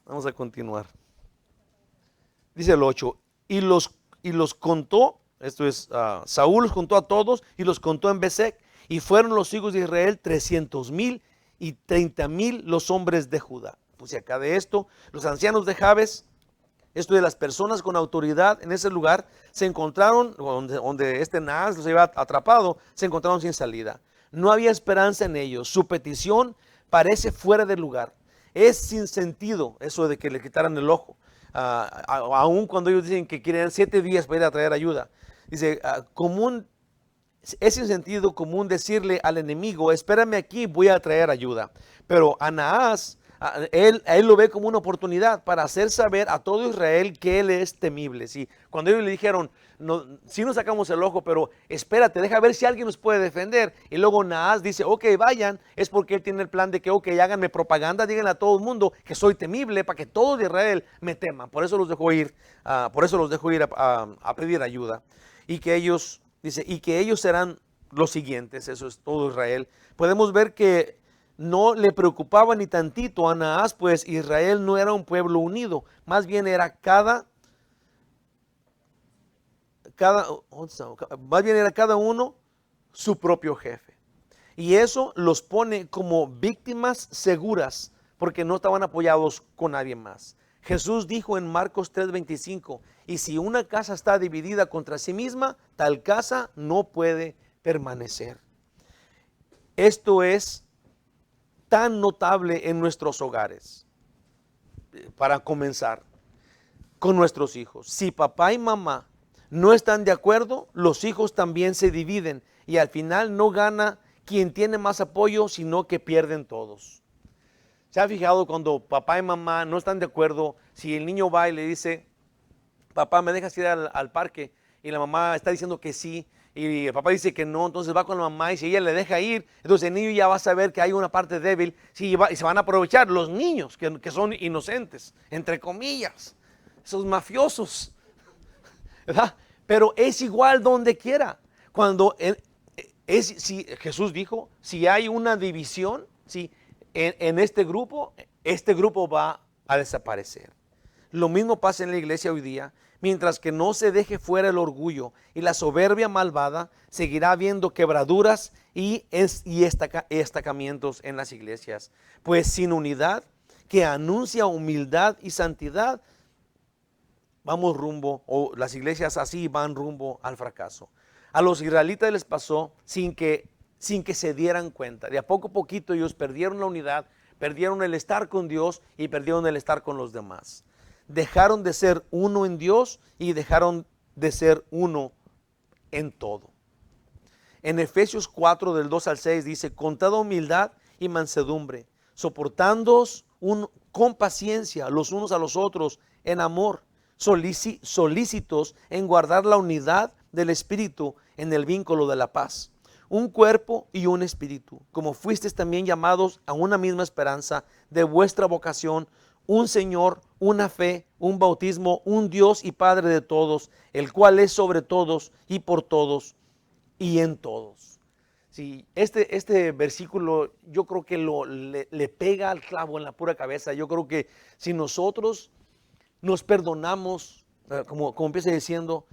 Vamos a continuar. Dice el 8. Y los contó, esto es, Saúl los contó a todos y los contó en Besec, y fueron los hijos de Israel 300,000 y 30,000 los hombres de Judá. Pues acá de esto, los ancianos de Jabes, esto de las personas con autoridad en ese lugar, se encontraron, donde este Naas los había atrapado, se encontraron sin salida. No había esperanza en ellos. Su petición parece fuera de lugar. Es sin sentido eso de que le quitaran el ojo. Aún cuando ellos dicen que quieren 7 días para ir a traer ayuda. Dice, es sin sentido común decirle al enemigo, espérame aquí, voy a traer ayuda. Pero a Naas, él lo ve como una oportunidad para hacer saber a todo Israel que él es temible. ¿Sí? Cuando ellos le dijeron, no, sí nos sacamos el ojo, pero espérate, deja ver si alguien nos puede defender. Y luego Naas dice, ok, vayan, es porque él tiene el plan de que, ok, háganme propaganda, díganle a todo el mundo que soy temible para que todos de Israel me teman. Por eso los dejó ir, a pedir ayuda. Y que ellos, dice, y que ellos serán los siguientes, eso es todo Israel. Podemos ver que no le preocupaba ni tantito a Naas, pues Israel no era un pueblo unido, más bien era cada uno su propio jefe. Y eso los pone como víctimas seguras, porque no estaban apoyados con nadie más. Jesús dijo en Marcos 3:25, y si una casa está dividida contra sí misma, tal casa no puede permanecer. Esto es tan notable en nuestros hogares. Para comenzar, con nuestros hijos. Si papá y mamá no están de acuerdo, los hijos también se dividen y al final no gana quien tiene más apoyo, sino que pierden todos. ¿Se ha fijado cuando papá y mamá no están de acuerdo? Si el niño va y le dice, papá, ¿me dejas ir al parque? Y la mamá está diciendo que sí, y el papá dice que no, entonces va con la mamá, y si ella le deja ir, entonces el niño ya va a saber que hay una parte débil, y se van a aprovechar los niños que son inocentes, entre comillas, esos mafiosos, ¿verdad? Pero es igual donde quiera. Cuando si Jesús dijo, si hay una división, si en este grupo va a desaparecer. Lo mismo pasa en la iglesia hoy día. Mientras que no se deje fuera el orgullo y la soberbia malvada, seguirá habiendo quebraduras y estacamientos en las iglesias. Pues sin unidad que anuncia humildad y santidad, las iglesias así van rumbo al fracaso. A los israelitas les pasó sin que se dieran cuenta. De a poquito ellos perdieron la unidad, perdieron el estar con Dios y perdieron el estar con los demás. Dejaron de ser uno en Dios y dejaron de ser uno en todo. En Efesios 4 del 2 al 6 dice, con toda humildad y mansedumbre, soportándoos con paciencia los unos a los otros en amor, solícitos en guardar la unidad del Espíritu en el vínculo de la paz. Un cuerpo y un espíritu, como fuisteis también llamados a una misma esperanza de vuestra vocación, un Señor, una fe, un bautismo, un Dios y Padre de todos, el cual es sobre todos y por todos y en todos. Sí, este versículo yo creo que le pega al clavo en la pura cabeza. Yo creo que si nosotros nos perdonamos, como empieza diciendo,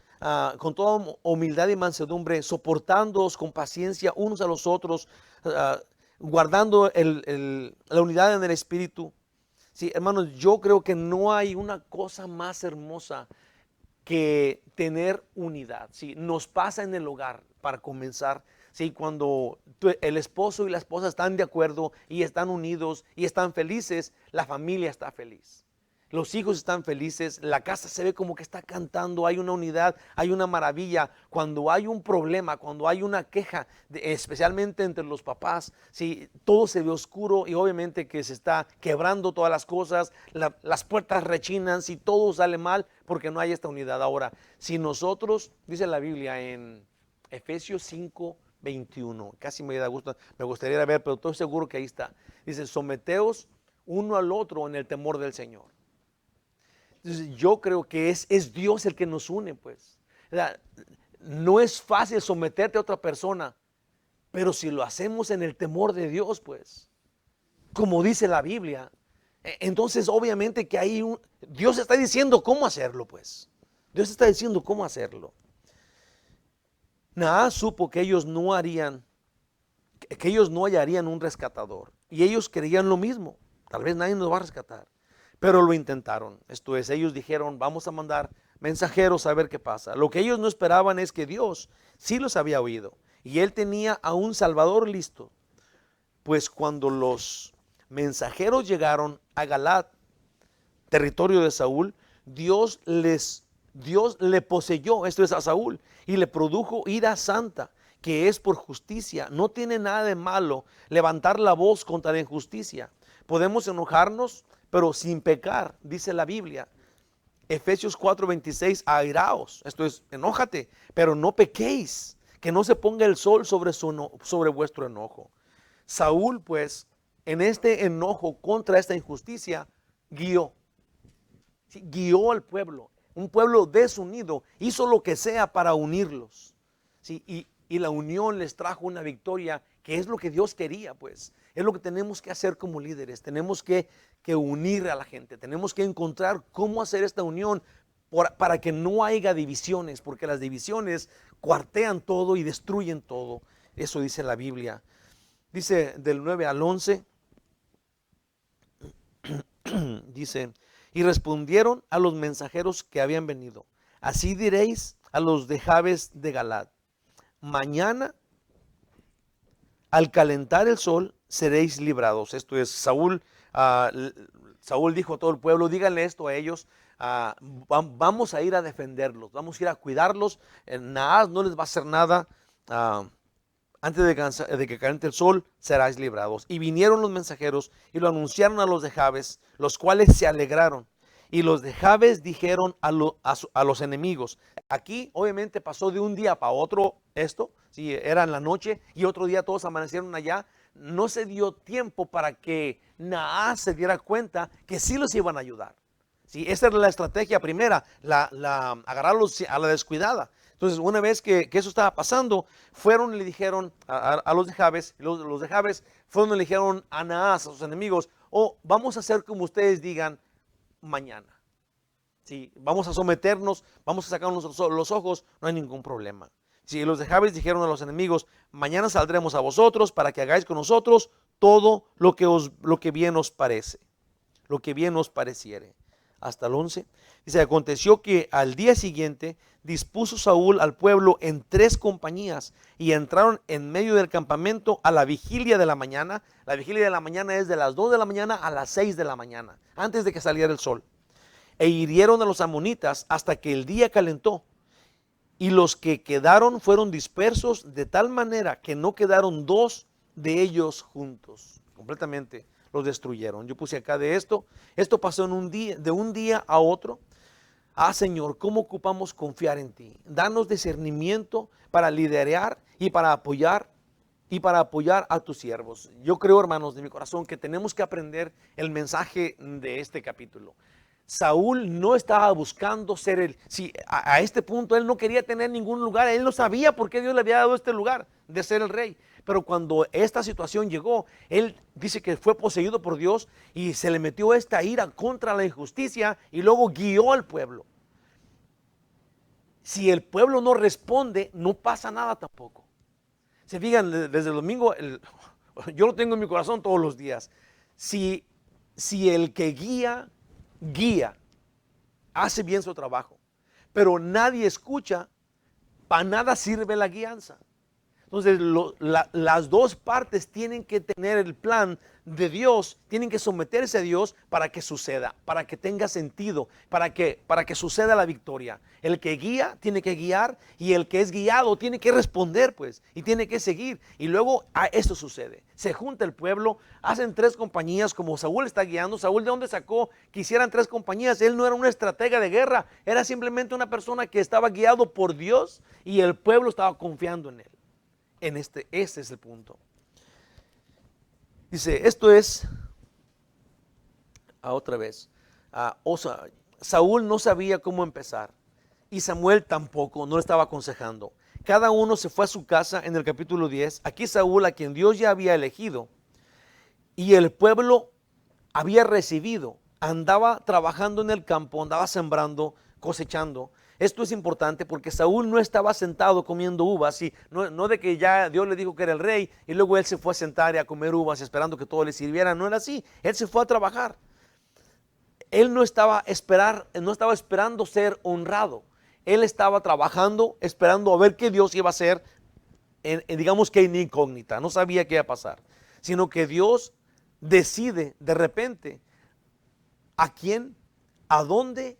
con toda humildad y mansedumbre, soportándoos con paciencia unos a los otros, ah, guardando la unidad en el Espíritu. Sí, hermanos, yo creo que no hay una cosa más hermosa que tener unidad. Sí, nos pasa en el hogar para comenzar. Sí, cuando el esposo y la esposa están de acuerdo y están unidos y están felices, la familia está feliz. Los hijos están felices, la casa se ve como que está cantando, hay una unidad, hay una maravilla. Cuando hay un problema, cuando hay una queja, especialmente entre los papás, sí, todo se ve oscuro y obviamente que se está quebrando todas las cosas, las puertas rechinan, si todo sale mal porque no hay esta unidad. Ahora, si nosotros, dice la Biblia en Efesios 5:21, casi me da gusto, me gustaría ver, pero estoy seguro que ahí está. Dice, someteos uno al otro en el temor del Señor. Entonces, yo creo que es Dios el que nos une, pues. O sea, no es fácil someterte a otra persona, pero si lo hacemos en el temor de Dios, pues, como dice la Biblia, entonces obviamente que hay Dios está diciendo cómo hacerlo, pues. Dios está diciendo cómo hacerlo. Naas supo que ellos no hallarían un rescatador, y ellos creían lo mismo. Tal vez nadie nos va a rescatar. Pero lo intentaron. Esto es, ellos dijeron, vamos a mandar mensajeros a ver qué pasa. Lo que ellos no esperaban es que Dios sí los había oído. Y Él tenía a un Salvador listo. Pues cuando los mensajeros llegaron a Galat, territorio de Saúl, Dios le poseyó, esto es a Saúl, y le produjo ira santa, que es por justicia. No tiene nada de malo levantar la voz contra la injusticia. Podemos enojarnos, pero sin pecar, dice la Biblia. Efesios 4:26, airaos, esto es, enójate, pero no pequéis, que no se ponga el sol sobre vuestro enojo. Saúl, pues, en este enojo contra esta injusticia, guió, ¿sí? Guió al pueblo, un pueblo desunido, hizo lo que sea para unirlos, ¿sí? Y la unión les trajo una victoria, que es lo que Dios quería, pues. Es lo que tenemos que hacer como líderes. Tenemos que unir a la gente. Tenemos que encontrar cómo hacer esta unión para que no haya divisiones, porque las divisiones cuartean todo y destruyen todo. Eso dice la Biblia. Dice del 9 al 11, dice, y respondieron a los mensajeros que habían venido. Así diréis a los de Jabes de Galad: mañana, al calentar el sol, seréis librados. Esto es, Saúl dijo a todo el pueblo, díganle esto a ellos, vamos a ir a defenderlos, vamos a ir a cuidarlos, Naas no les va a hacer nada, antes de que caliente el sol, seráis librados. Y vinieron los mensajeros y lo anunciaron a los de Jabes, los cuales se alegraron. Y los de Jabes dijeron a los enemigos. Aquí obviamente pasó de un día para otro esto, ¿sí? Era en la noche y otro día todos amanecieron allá. No se dio tiempo para que Naas se diera cuenta que sí los iban a ayudar, ¿sí? Esa era la estrategia primera, agarrarlos a la descuidada. Entonces, una vez que eso estaba pasando, fueron y le dijeron a los de Jabes, los de Jabes fueron y le dijeron a Naas, a sus enemigos, vamos a hacer como ustedes digan mañana. Sí, vamos a someternos, vamos a sacarnos los ojos, no hay ningún problema. Si los de Jabes dijeron a los enemigos, mañana saldremos a vosotros para que hagáis con nosotros todo lo que bien os parece, lo que bien os pareciere. Hasta el 11. Dice, aconteció que al día siguiente dispuso Saúl al pueblo en 3 compañías y entraron en medio del campamento a la vigilia de la mañana. La vigilia de la mañana es de las 2 de la mañana a las 6 de la mañana, antes de que saliera el sol. E hirieron a los amonitas hasta que el día calentó. Y los que quedaron fueron dispersos de tal manera que no quedaron 2 de ellos juntos. Completamente los destruyeron. Yo puse acá de esto. Esto pasó en un día, de un día a otro. Señor, ¿cómo ocupamos confiar en ti? Danos discernimiento para liderar y para apoyar y para apoyar a tus siervos. Yo creo, hermanos, de mi corazón, que tenemos que aprender el mensaje de este capítulo. Saúl no estaba buscando ser el, si a este punto él no quería tener ningún lugar, él no sabía por qué Dios le había dado este lugar de ser el rey. Pero cuando esta situación llegó, él dice que fue poseído por Dios y se le metió esta ira contra la injusticia y luego guió al pueblo. Si el pueblo no responde, no pasa nada tampoco. Se fijan, desde el domingo, yo lo tengo en mi corazón todos los días. Si el que guía, hace bien su trabajo, pero nadie escucha, para nada sirve la guianza. Entonces las dos partes tienen que tener el plan de Dios, tienen que someterse a Dios para que suceda, para que tenga sentido, para que suceda la victoria. El que guía tiene que guiar y el que es guiado tiene que responder, pues, y tiene que seguir. Y luego esto sucede, se junta el pueblo, hacen 3 compañías como Saúl está guiando. Saúl, ¿de dónde sacó que hicieran 3 compañías? Él no era un estratega de guerra, era simplemente una persona que estaba guiado por Dios y el pueblo estaba confiando en él. Este es el punto. Dice, esto es, otra vez, Saúl no sabía cómo empezar y Samuel tampoco, no le estaba aconsejando. Cada uno se fue a su casa en el capítulo 10. Aquí Saúl, a quien Dios ya había elegido y el pueblo había recibido, andaba trabajando en el campo, andaba sembrando, cosechando. Esto es importante porque Saúl no estaba sentado comiendo uvas, y no de que ya Dios le dijo que era el rey y luego él se fue a sentar y a comer uvas esperando que todo le sirviera. No era así, él se fue a trabajar. Él no estaba esperando ser honrado. Él estaba trabajando, esperando a ver qué Dios iba a hacer, digamos que en incógnita. No sabía qué iba a pasar, sino que Dios decide de repente a quién, a dónde,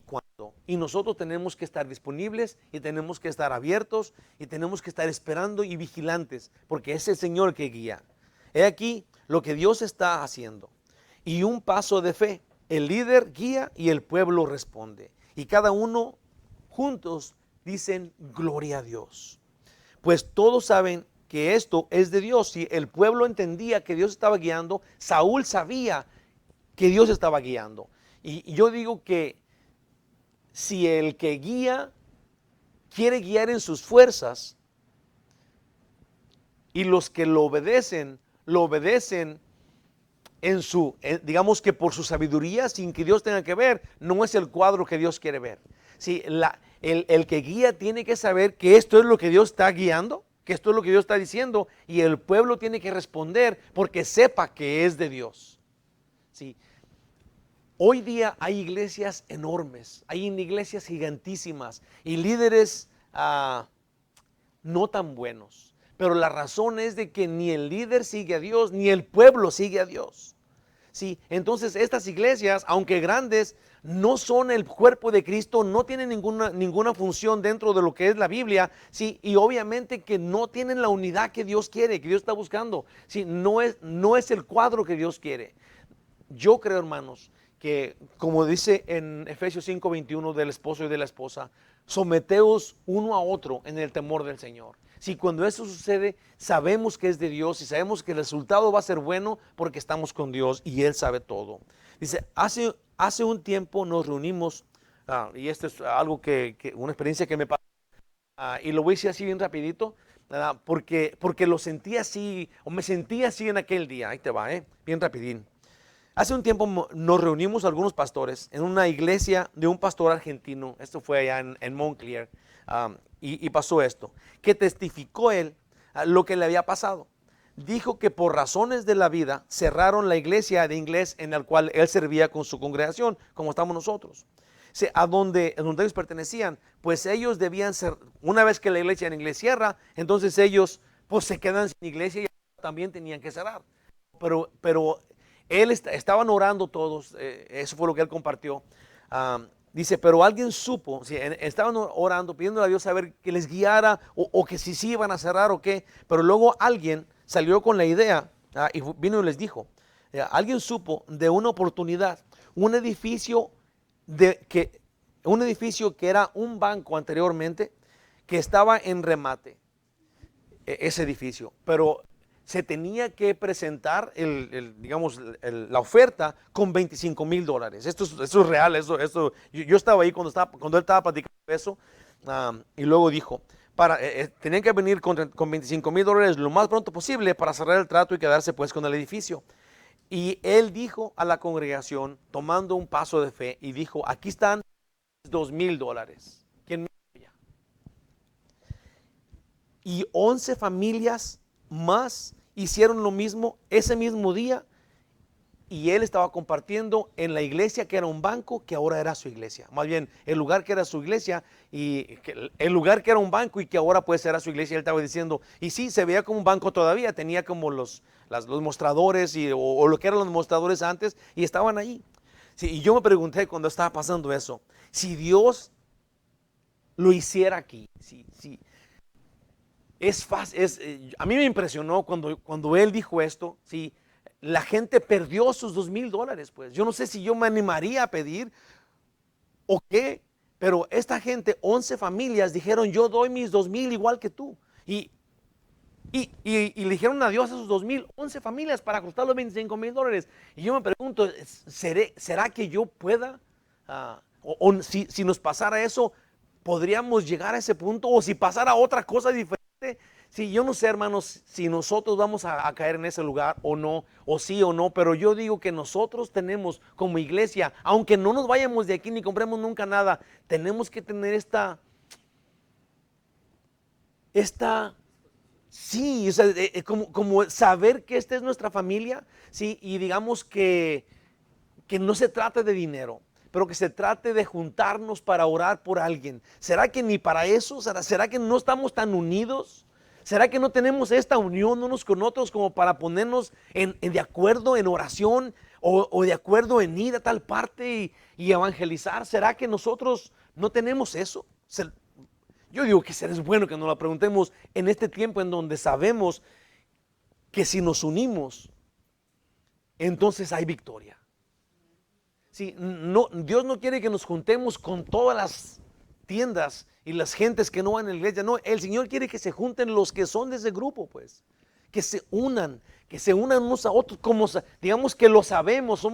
cuándo. Y nosotros tenemos que estar disponibles y tenemos que estar abiertos y tenemos que estar esperando y vigilantes, porque es el Señor que guía. He aquí lo que Dios está haciendo. Y un paso de fe. El líder guía y el pueblo responde. Y cada uno juntos dicen gloria a Dios. Pues todos saben que esto es de Dios. Si el pueblo entendía que Dios estaba guiando, Saúl sabía que Dios estaba guiando. Y yo digo que si el que guía quiere guiar en sus fuerzas y los que lo obedecen en su, digamos que por su sabiduría, sin que Dios tenga que ver, no es el cuadro que Dios quiere ver. Si el que guía tiene que saber que esto es lo que Dios está guiando, que esto es lo que Dios está diciendo, y el pueblo tiene que responder porque sepa que es de Dios. Sí. Hoy día hay iglesias enormes, hay iglesias gigantísimas y líderes no tan buenos. Pero la razón es de que ni el líder sigue a Dios, ni el pueblo sigue a Dios. Sí, entonces estas iglesias, aunque grandes, no son el cuerpo de Cristo, no tienen ninguna función dentro de lo que es la Biblia, sí, y obviamente que no tienen la unidad que Dios quiere, que Dios está buscando. Sí, no es el cuadro que Dios quiere. Yo creo, hermanos, que como dice en Efesios 5:21 del esposo y de la esposa, someteos uno a otro en el temor del Señor. Si cuando eso sucede, sabemos que es de Dios y sabemos que el resultado va a ser bueno porque estamos con Dios y Él sabe todo. Dice, hace un tiempo nos reunimos, y esto es algo una experiencia que me pasó, y lo voy a decir así bien rapidito, porque lo sentí así, o me sentí así en aquel día. Ahí te va, bien rapidín. Hace un tiempo nos reunimos algunos pastores en una iglesia de un pastor argentino. Esto fue allá en Montclair. Y pasó esto, que testificó él lo que le había pasado. Dijo que por razones de la vida cerraron la iglesia de inglés en la cual él servía con su congregación, como estamos nosotros. A donde ellos pertenecían, pues ellos debían ser, una vez que la iglesia en inglés cierra, entonces ellos pues se quedan sin iglesia y también tenían que cerrar. Pero estaban orando todos, eso fue lo que él compartió. Dice, pero alguien supo, estaban orando, pidiendo a Dios saber que les guiara o que si sí iban a cerrar o qué, pero luego alguien salió con la idea y vino y les dijo, alguien supo de una oportunidad, un edificio que era un banco anteriormente, que estaba en remate. ese edificio, pero se tenía que presentar digamos, la oferta con $25,000. Esto es real, yo estaba ahí cuando él estaba platicando eso, y luego dijo, tenían que venir con $25,000 lo más pronto posible para cerrar el trato y quedarse pues con el edificio. Y él dijo a la congregación, tomando un paso de fe, y dijo, aquí están $2,000. ¿Quién me apoya? Y 11 familias más hicieron lo mismo ese mismo día, y él estaba compartiendo en la iglesia que era un banco, que ahora era su iglesia. Más bien, el lugar que era su iglesia y el lugar que era un banco y que ahora pues era su iglesia. Él estaba diciendo, y sí, se veía como un banco todavía, tenía como los mostradores o lo que eran los mostradores antes, y estaban ahí. Sí, y yo me pregunté cuando estaba pasando eso, si Dios lo hiciera aquí, sí. Es fácil, a mí me impresionó cuando él dijo esto, sí. La gente perdió sus $2,000, pues. Yo no sé si yo me animaría a pedir o qué, pero esta gente, 11 familias, dijeron, yo doy mis 2,000 igual que tú. Y le dijeron adiós a sus 2,000, 11 familias para costar los $25,000. Y yo me pregunto, ¿será que yo pueda? Si nos pasara eso, ¿podríamos llegar a ese punto? O si pasara otra cosa diferente. Sí, yo no sé, hermanos, si nosotros vamos a caer en ese lugar o no, o sí o no, pero yo digo que nosotros tenemos como iglesia, aunque no nos vayamos de aquí ni compremos nunca nada, tenemos que tener sí, o sea, como saber que esta es nuestra familia, sí, y digamos que no se trate de dinero, pero que se trate de juntarnos para orar por alguien. ¿Será que ni para eso? ¿Será que no estamos tan unidos? ¿Será que no tenemos esta unión unos con otros como para ponernos de acuerdo en oración o de acuerdo en ir a tal parte y evangelizar? ¿Será que nosotros no tenemos eso? Yo digo que es bueno que nos lo preguntemos en este tiempo en donde sabemos que si nos unimos, entonces hay victoria. Sí, no, Dios no quiere que nos juntemos con todas las tiendas y las gentes que no van a la iglesia. No, el Señor quiere que se junten los que son de ese grupo, pues. Que se unan unos a otros, como digamos que lo sabemos,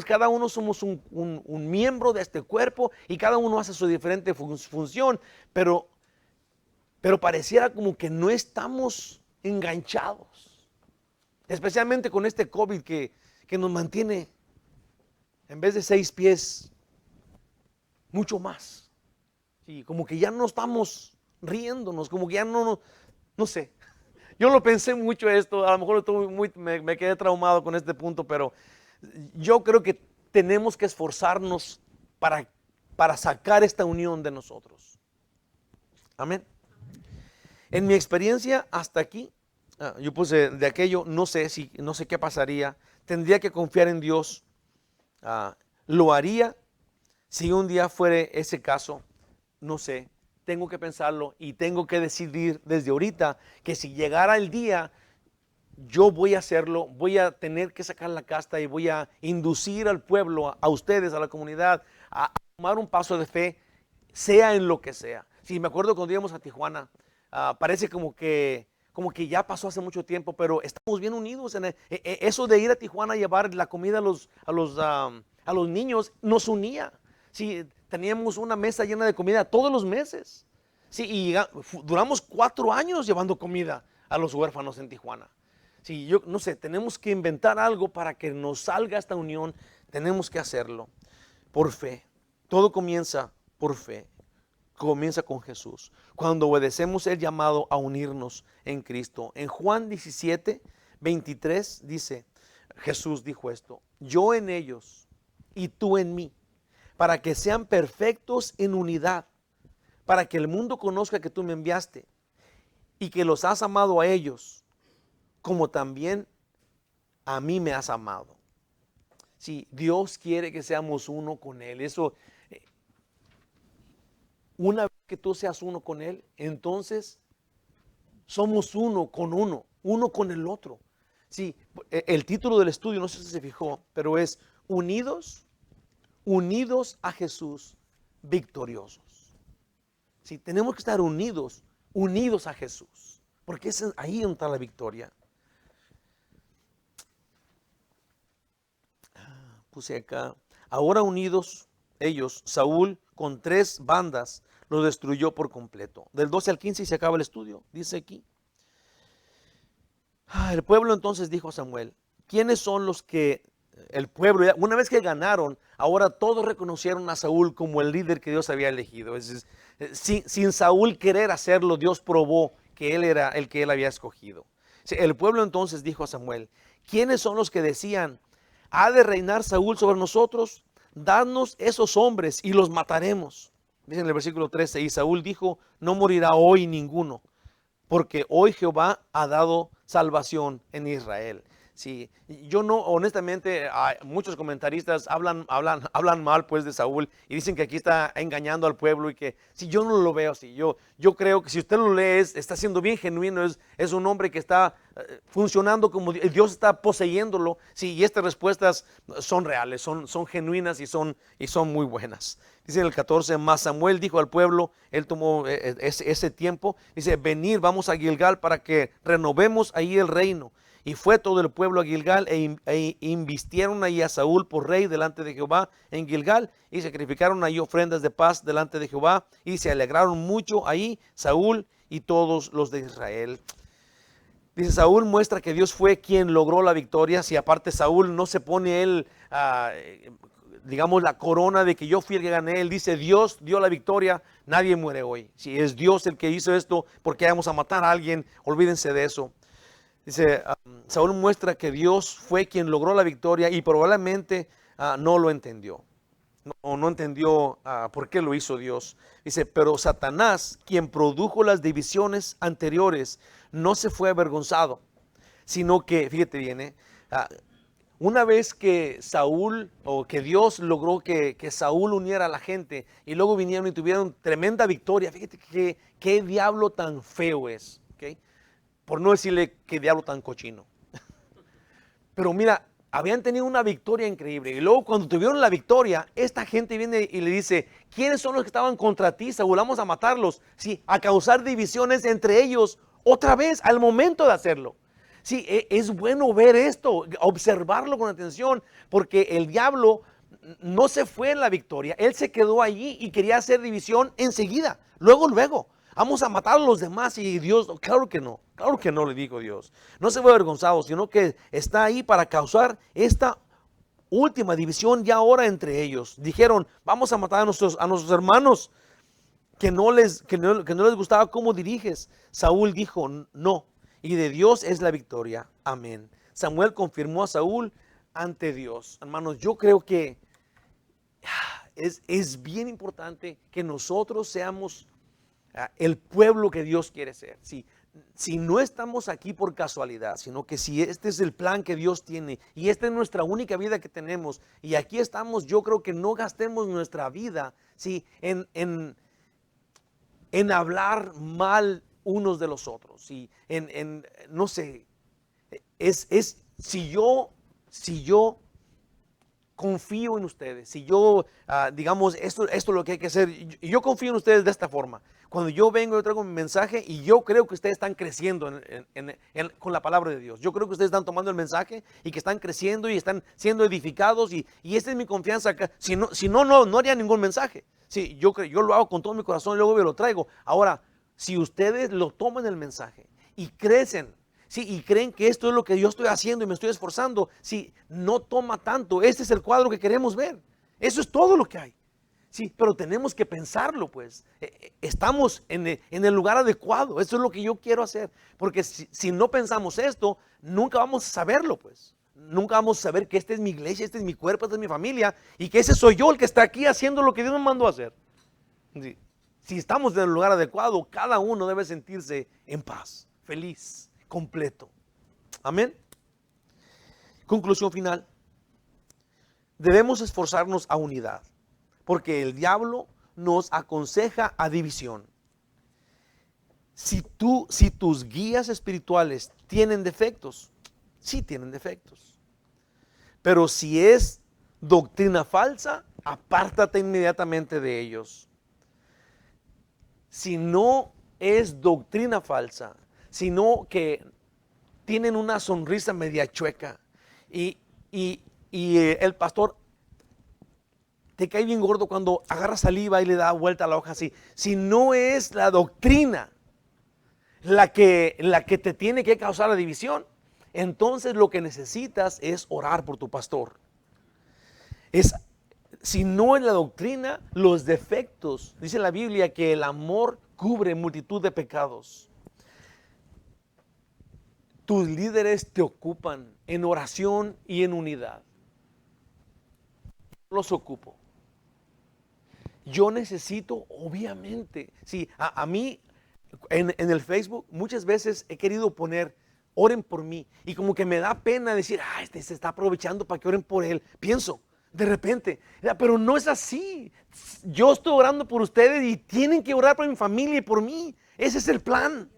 cada uno somos un miembro de este cuerpo y cada uno hace su diferente función, pero pareciera como que no estamos enganchados, especialmente con este COVID que nos mantiene en vez de 6 pies, mucho más. Sí, como que ya no estamos riéndonos, como que ya no sé. Yo lo pensé mucho esto, a lo mejor me quedé traumado con este punto, pero yo creo que tenemos que esforzarnos para sacar esta unión de nosotros. Amén. En mi experiencia hasta aquí, yo puse de aquello, no sé qué pasaría. Tendría que confiar en Dios. Lo haría si un día fuera ese caso, no sé, tengo que pensarlo y tengo que decidir desde ahorita que si llegara el día, yo voy a hacerlo, voy a tener que sacar la casta y voy a inducir al pueblo, a ustedes, a la comunidad, a tomar un paso de fe, sea en lo que sea. Sí, me acuerdo cuando íbamos a Tijuana, parece como que ya pasó hace mucho tiempo, pero estamos bien unidos en eso de ir a Tijuana a llevar la comida a los niños, nos unía. Sí, teníamos una mesa llena de comida todos los meses. Sí, y duramos 4 años llevando comida a los huérfanos en Tijuana. Sí, yo no sé, tenemos que inventar algo para que nos salga esta unión, tenemos que hacerlo por fe. Todo comienza por fe. Comienza con Jesús. Cuando obedecemos el llamado a unirnos en Cristo. En Juan 17:23 dice, Jesús dijo esto, yo en ellos y tú en mí, para que sean perfectos en unidad, para que el mundo conozca que tú me enviaste y que los has amado a ellos, como también a mí me has amado. Sí, Dios quiere que seamos uno con Él. Eso, una vez que tú seas uno con Él, entonces somos uno con el otro. Sí, el título del estudio, no sé si se fijó, pero es unidos a Jesús, victoriosos. Sí, tenemos que estar unidos a Jesús. porque es ahí donde está la victoria. Puse acá, ahora unidos ellos, Saúl con 3 bandas los destruyó por completo. Del 12 al 15 y se acaba el estudio, dice aquí. El pueblo entonces dijo a Samuel, ¿quiénes son los que el pueblo, una vez que ganaron, ahora todos reconocieron a Saúl como el líder que Dios había elegido? Es decir, sin Saúl querer hacerlo, Dios probó que él era el que él había escogido. El pueblo entonces dijo a Samuel, ¿quiénes son los que decían, ¿ha de reinar Saúl sobre nosotros? Dadnos esos hombres y los mataremos. Dice en el versículo 13, y Saúl dijo, no morirá hoy ninguno, porque hoy Jehová ha dado salvación en Israel. Sí, yo no, honestamente, muchos comentaristas hablan mal pues de Saúl y dicen que aquí está engañando al pueblo y que si yo no lo veo así, yo creo que si usted lo lee está siendo bien genuino, es un hombre que está funcionando como Dios está poseyéndolo. Sí, y estas respuestas son reales, son genuinas y son muy buenas. Dice en el 14, más Samuel dijo al pueblo, él tomó ese tiempo, dice, venid, vamos a Gilgal para que renovemos ahí el reino. Y fue todo el pueblo a Gilgal e invistieron ahí a Saúl por rey delante de Jehová en Gilgal y sacrificaron ahí ofrendas de paz delante de Jehová y se alegraron mucho ahí Saúl y todos los de Israel. Dice, Saúl muestra que Dios fue quien logró la victoria. Si aparte Saúl no se pone él, digamos, la corona de que yo fui el que gané, él dice, Dios dio la victoria, nadie muere hoy. Si es Dios el que hizo esto, ¿por qué vamos a matar a alguien? Olvídense de eso. Dice, Saúl muestra que Dios fue quien logró la victoria y probablemente no lo entendió. No entendió por qué lo hizo Dios. Dice, pero Satanás, quien produjo las divisiones anteriores, no se fue avergonzado, sino que, fíjate bien, una vez que Saúl, o que Dios logró que Saúl uniera a la gente, y luego vinieron y tuvieron tremenda victoria, fíjate qué diablo tan feo es, ¿okay? Por no decirle qué diablo tan cochino. Pero mira, habían tenido una victoria increíble. Y luego cuando tuvieron la victoria, esta gente viene y le dice, ¿quiénes son los que estaban contra ti, Saúl? Vamos a matarlos. Sí, a causar divisiones entre ellos otra vez al momento de hacerlo. Sí, es bueno ver esto, observarlo con atención, porque el diablo no se fue en la victoria. Él se quedó allí y quería hacer división enseguida. Luego. Vamos a matar a los demás y Dios, claro que no, le dijo Dios. No se fue avergonzado, sino que está ahí para causar esta última división ya ahora entre ellos. Dijeron, vamos a matar a nuestros hermanos que no les gustaba cómo diriges. Saúl dijo, no, y de Dios es la victoria, amén. Samuel confirmó a Saúl ante Dios. Hermanos, yo creo que es bien importante que nosotros seamos el pueblo que Dios quiere ser. Si no estamos aquí por casualidad, sino que si este es el plan que Dios tiene y esta es nuestra única vida que tenemos y aquí estamos, yo creo que no gastemos nuestra vida en hablar mal unos de los otros. No sé, si yo confío en ustedes, si yo, digamos, esto es lo que hay que hacer, y yo confío en ustedes de esta forma. Cuando yo vengo, yo traigo mi mensaje y yo creo que ustedes están creciendo con la palabra de Dios. Yo creo que ustedes están tomando el mensaje y que están creciendo y están siendo edificados y esta es mi confianza acá. Si no haría ningún mensaje. Sí, yo lo hago con todo mi corazón y luego lo traigo. Ahora, si ustedes lo toman el mensaje y crecen, sí, y creen que esto es lo que yo estoy haciendo y me estoy esforzando, sí, no toma tanto. Este es el cuadro que queremos ver. Eso es todo lo que hay. Sí, pero tenemos que pensarlo, pues. Estamos en el lugar adecuado. Eso es lo que yo quiero hacer. Porque si no pensamos esto, nunca vamos a saberlo, pues. Nunca vamos a saber que esta es mi iglesia, este es mi cuerpo, esta es mi familia y que ese soy yo el que está aquí haciendo lo que Dios me mandó a hacer. Sí. Si estamos en el lugar adecuado, cada uno debe sentirse en paz, feliz, completo. Amén. Conclusión final. Debemos esforzarnos a unidad, porque el diablo nos aconseja a división. Si tus guías espirituales tienen defectos, sí tienen defectos. Pero si es doctrina falsa, apártate inmediatamente de ellos. Si no es doctrina falsa, sino que tienen una sonrisa media chueca y el pastor te cae bien gordo cuando agarra saliva y le da vuelta a la hoja así. Si no es la doctrina la que te tiene que causar la división, entonces lo que necesitas es orar por tu pastor. Si no es la doctrina, los defectos. Dice la Biblia que el amor cubre multitud de pecados. Tus líderes te ocupan en oración y en unidad. Los ocupo. Yo necesito, obviamente, sí, a mí en el Facebook muchas veces he querido poner, oren por mí, y como que me da pena decir, este se está aprovechando para que oren por él. Pienso, de repente, pero no es así. Yo estoy orando por ustedes y tienen que orar por mi familia y por mí. Ese es el plan.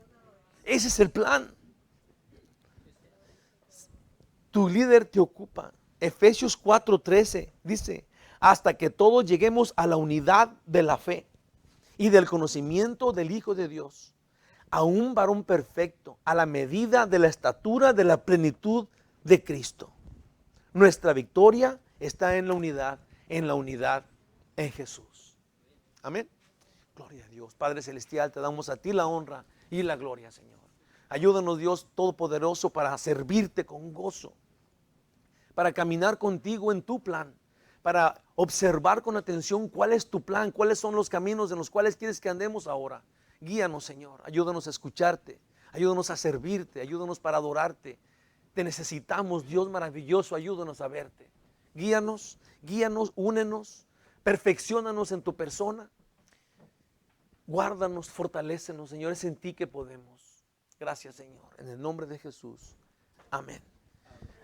Ese es el plan. Tu líder te ocupa. Efesios 4:13 dice, hasta que todos lleguemos a la unidad de la fe y del conocimiento del Hijo de Dios, a un varón perfecto, a la medida de la estatura de la plenitud de Cristo. Nuestra victoria está en la unidad en Jesús. Amén. Gloria a Dios. Padre Celestial, te damos a ti la honra y la gloria, Señor. Ayúdanos, Dios Todopoderoso, para servirte con gozo, para caminar contigo en tu plan, para observar con atención cuál es tu plan, cuáles son los caminos en los cuales quieres que andemos ahora. Guíanos, Señor, ayúdanos a escucharte, ayúdanos a servirte, ayúdanos para adorarte. Te necesitamos, Dios maravilloso, ayúdanos a verte. Guíanos, únenos, perfecciónanos en tu persona. Guárdanos, fortalécenos, Señor, es en ti que podemos. Gracias, Señor, en el nombre de Jesús. Amén.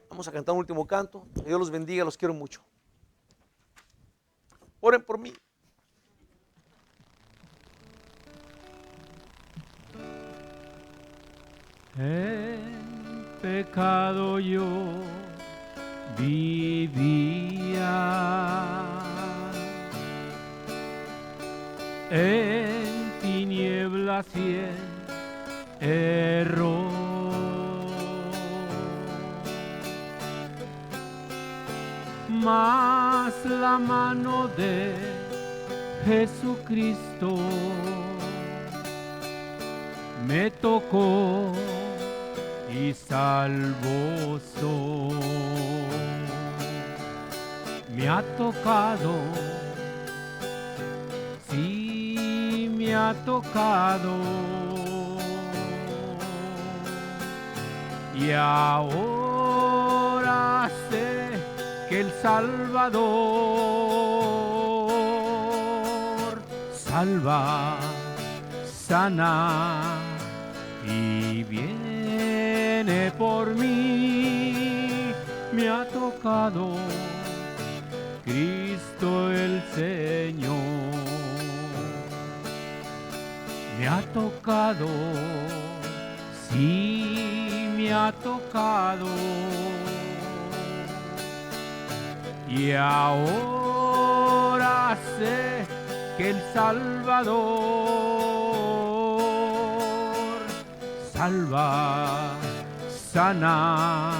Vamos a cantar un último canto. Dios los bendiga, los quiero mucho. Oren por mí. En pecado yo vivía, en tinieblas y en error. Mas la mano de Jesucristo me tocó y salvó soy. Me ha tocado, sí me ha tocado, y ahora sé que el Salvador salva, sana y viene por mí. Me ha tocado Cristo el Señor. Me ha tocado, sí me ha tocado. Y ahora sé que el Salvador salva, sana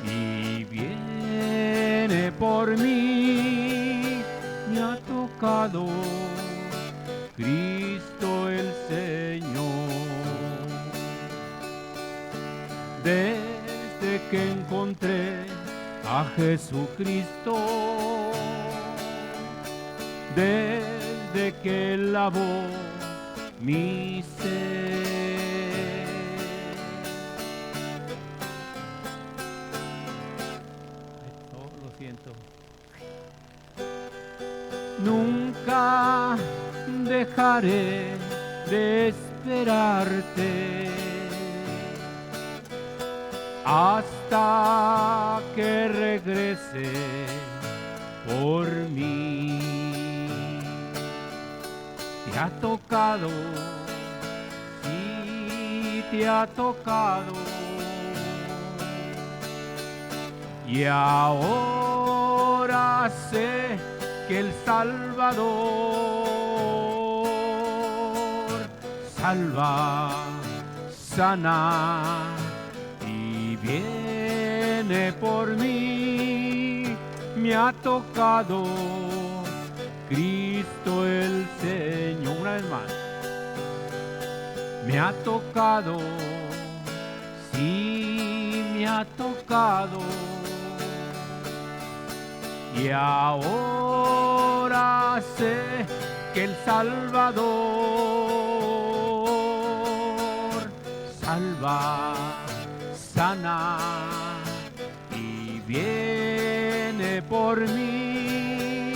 y viene por mí. Me ha tocado Cristo el Señor. Desde que encontré a Jesucristo, desde que Él lavó mi ser, lo siento. Nunca dejaré de esperarte hasta que regrese por mí. Te ha tocado, sí te ha tocado, y ahora sé que el Salvador salva, sana y viene por mí. Me ha tocado Cristo el Señor. Una vez más. Me ha tocado, sí me ha tocado. Y ahora sé que el Salvador salva, sana y viene por mí.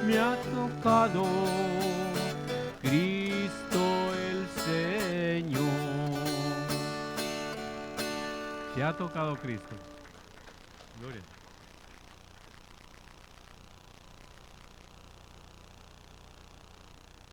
Me ha tocado Cristo el Señor. Te ha tocado Cristo. Gloria.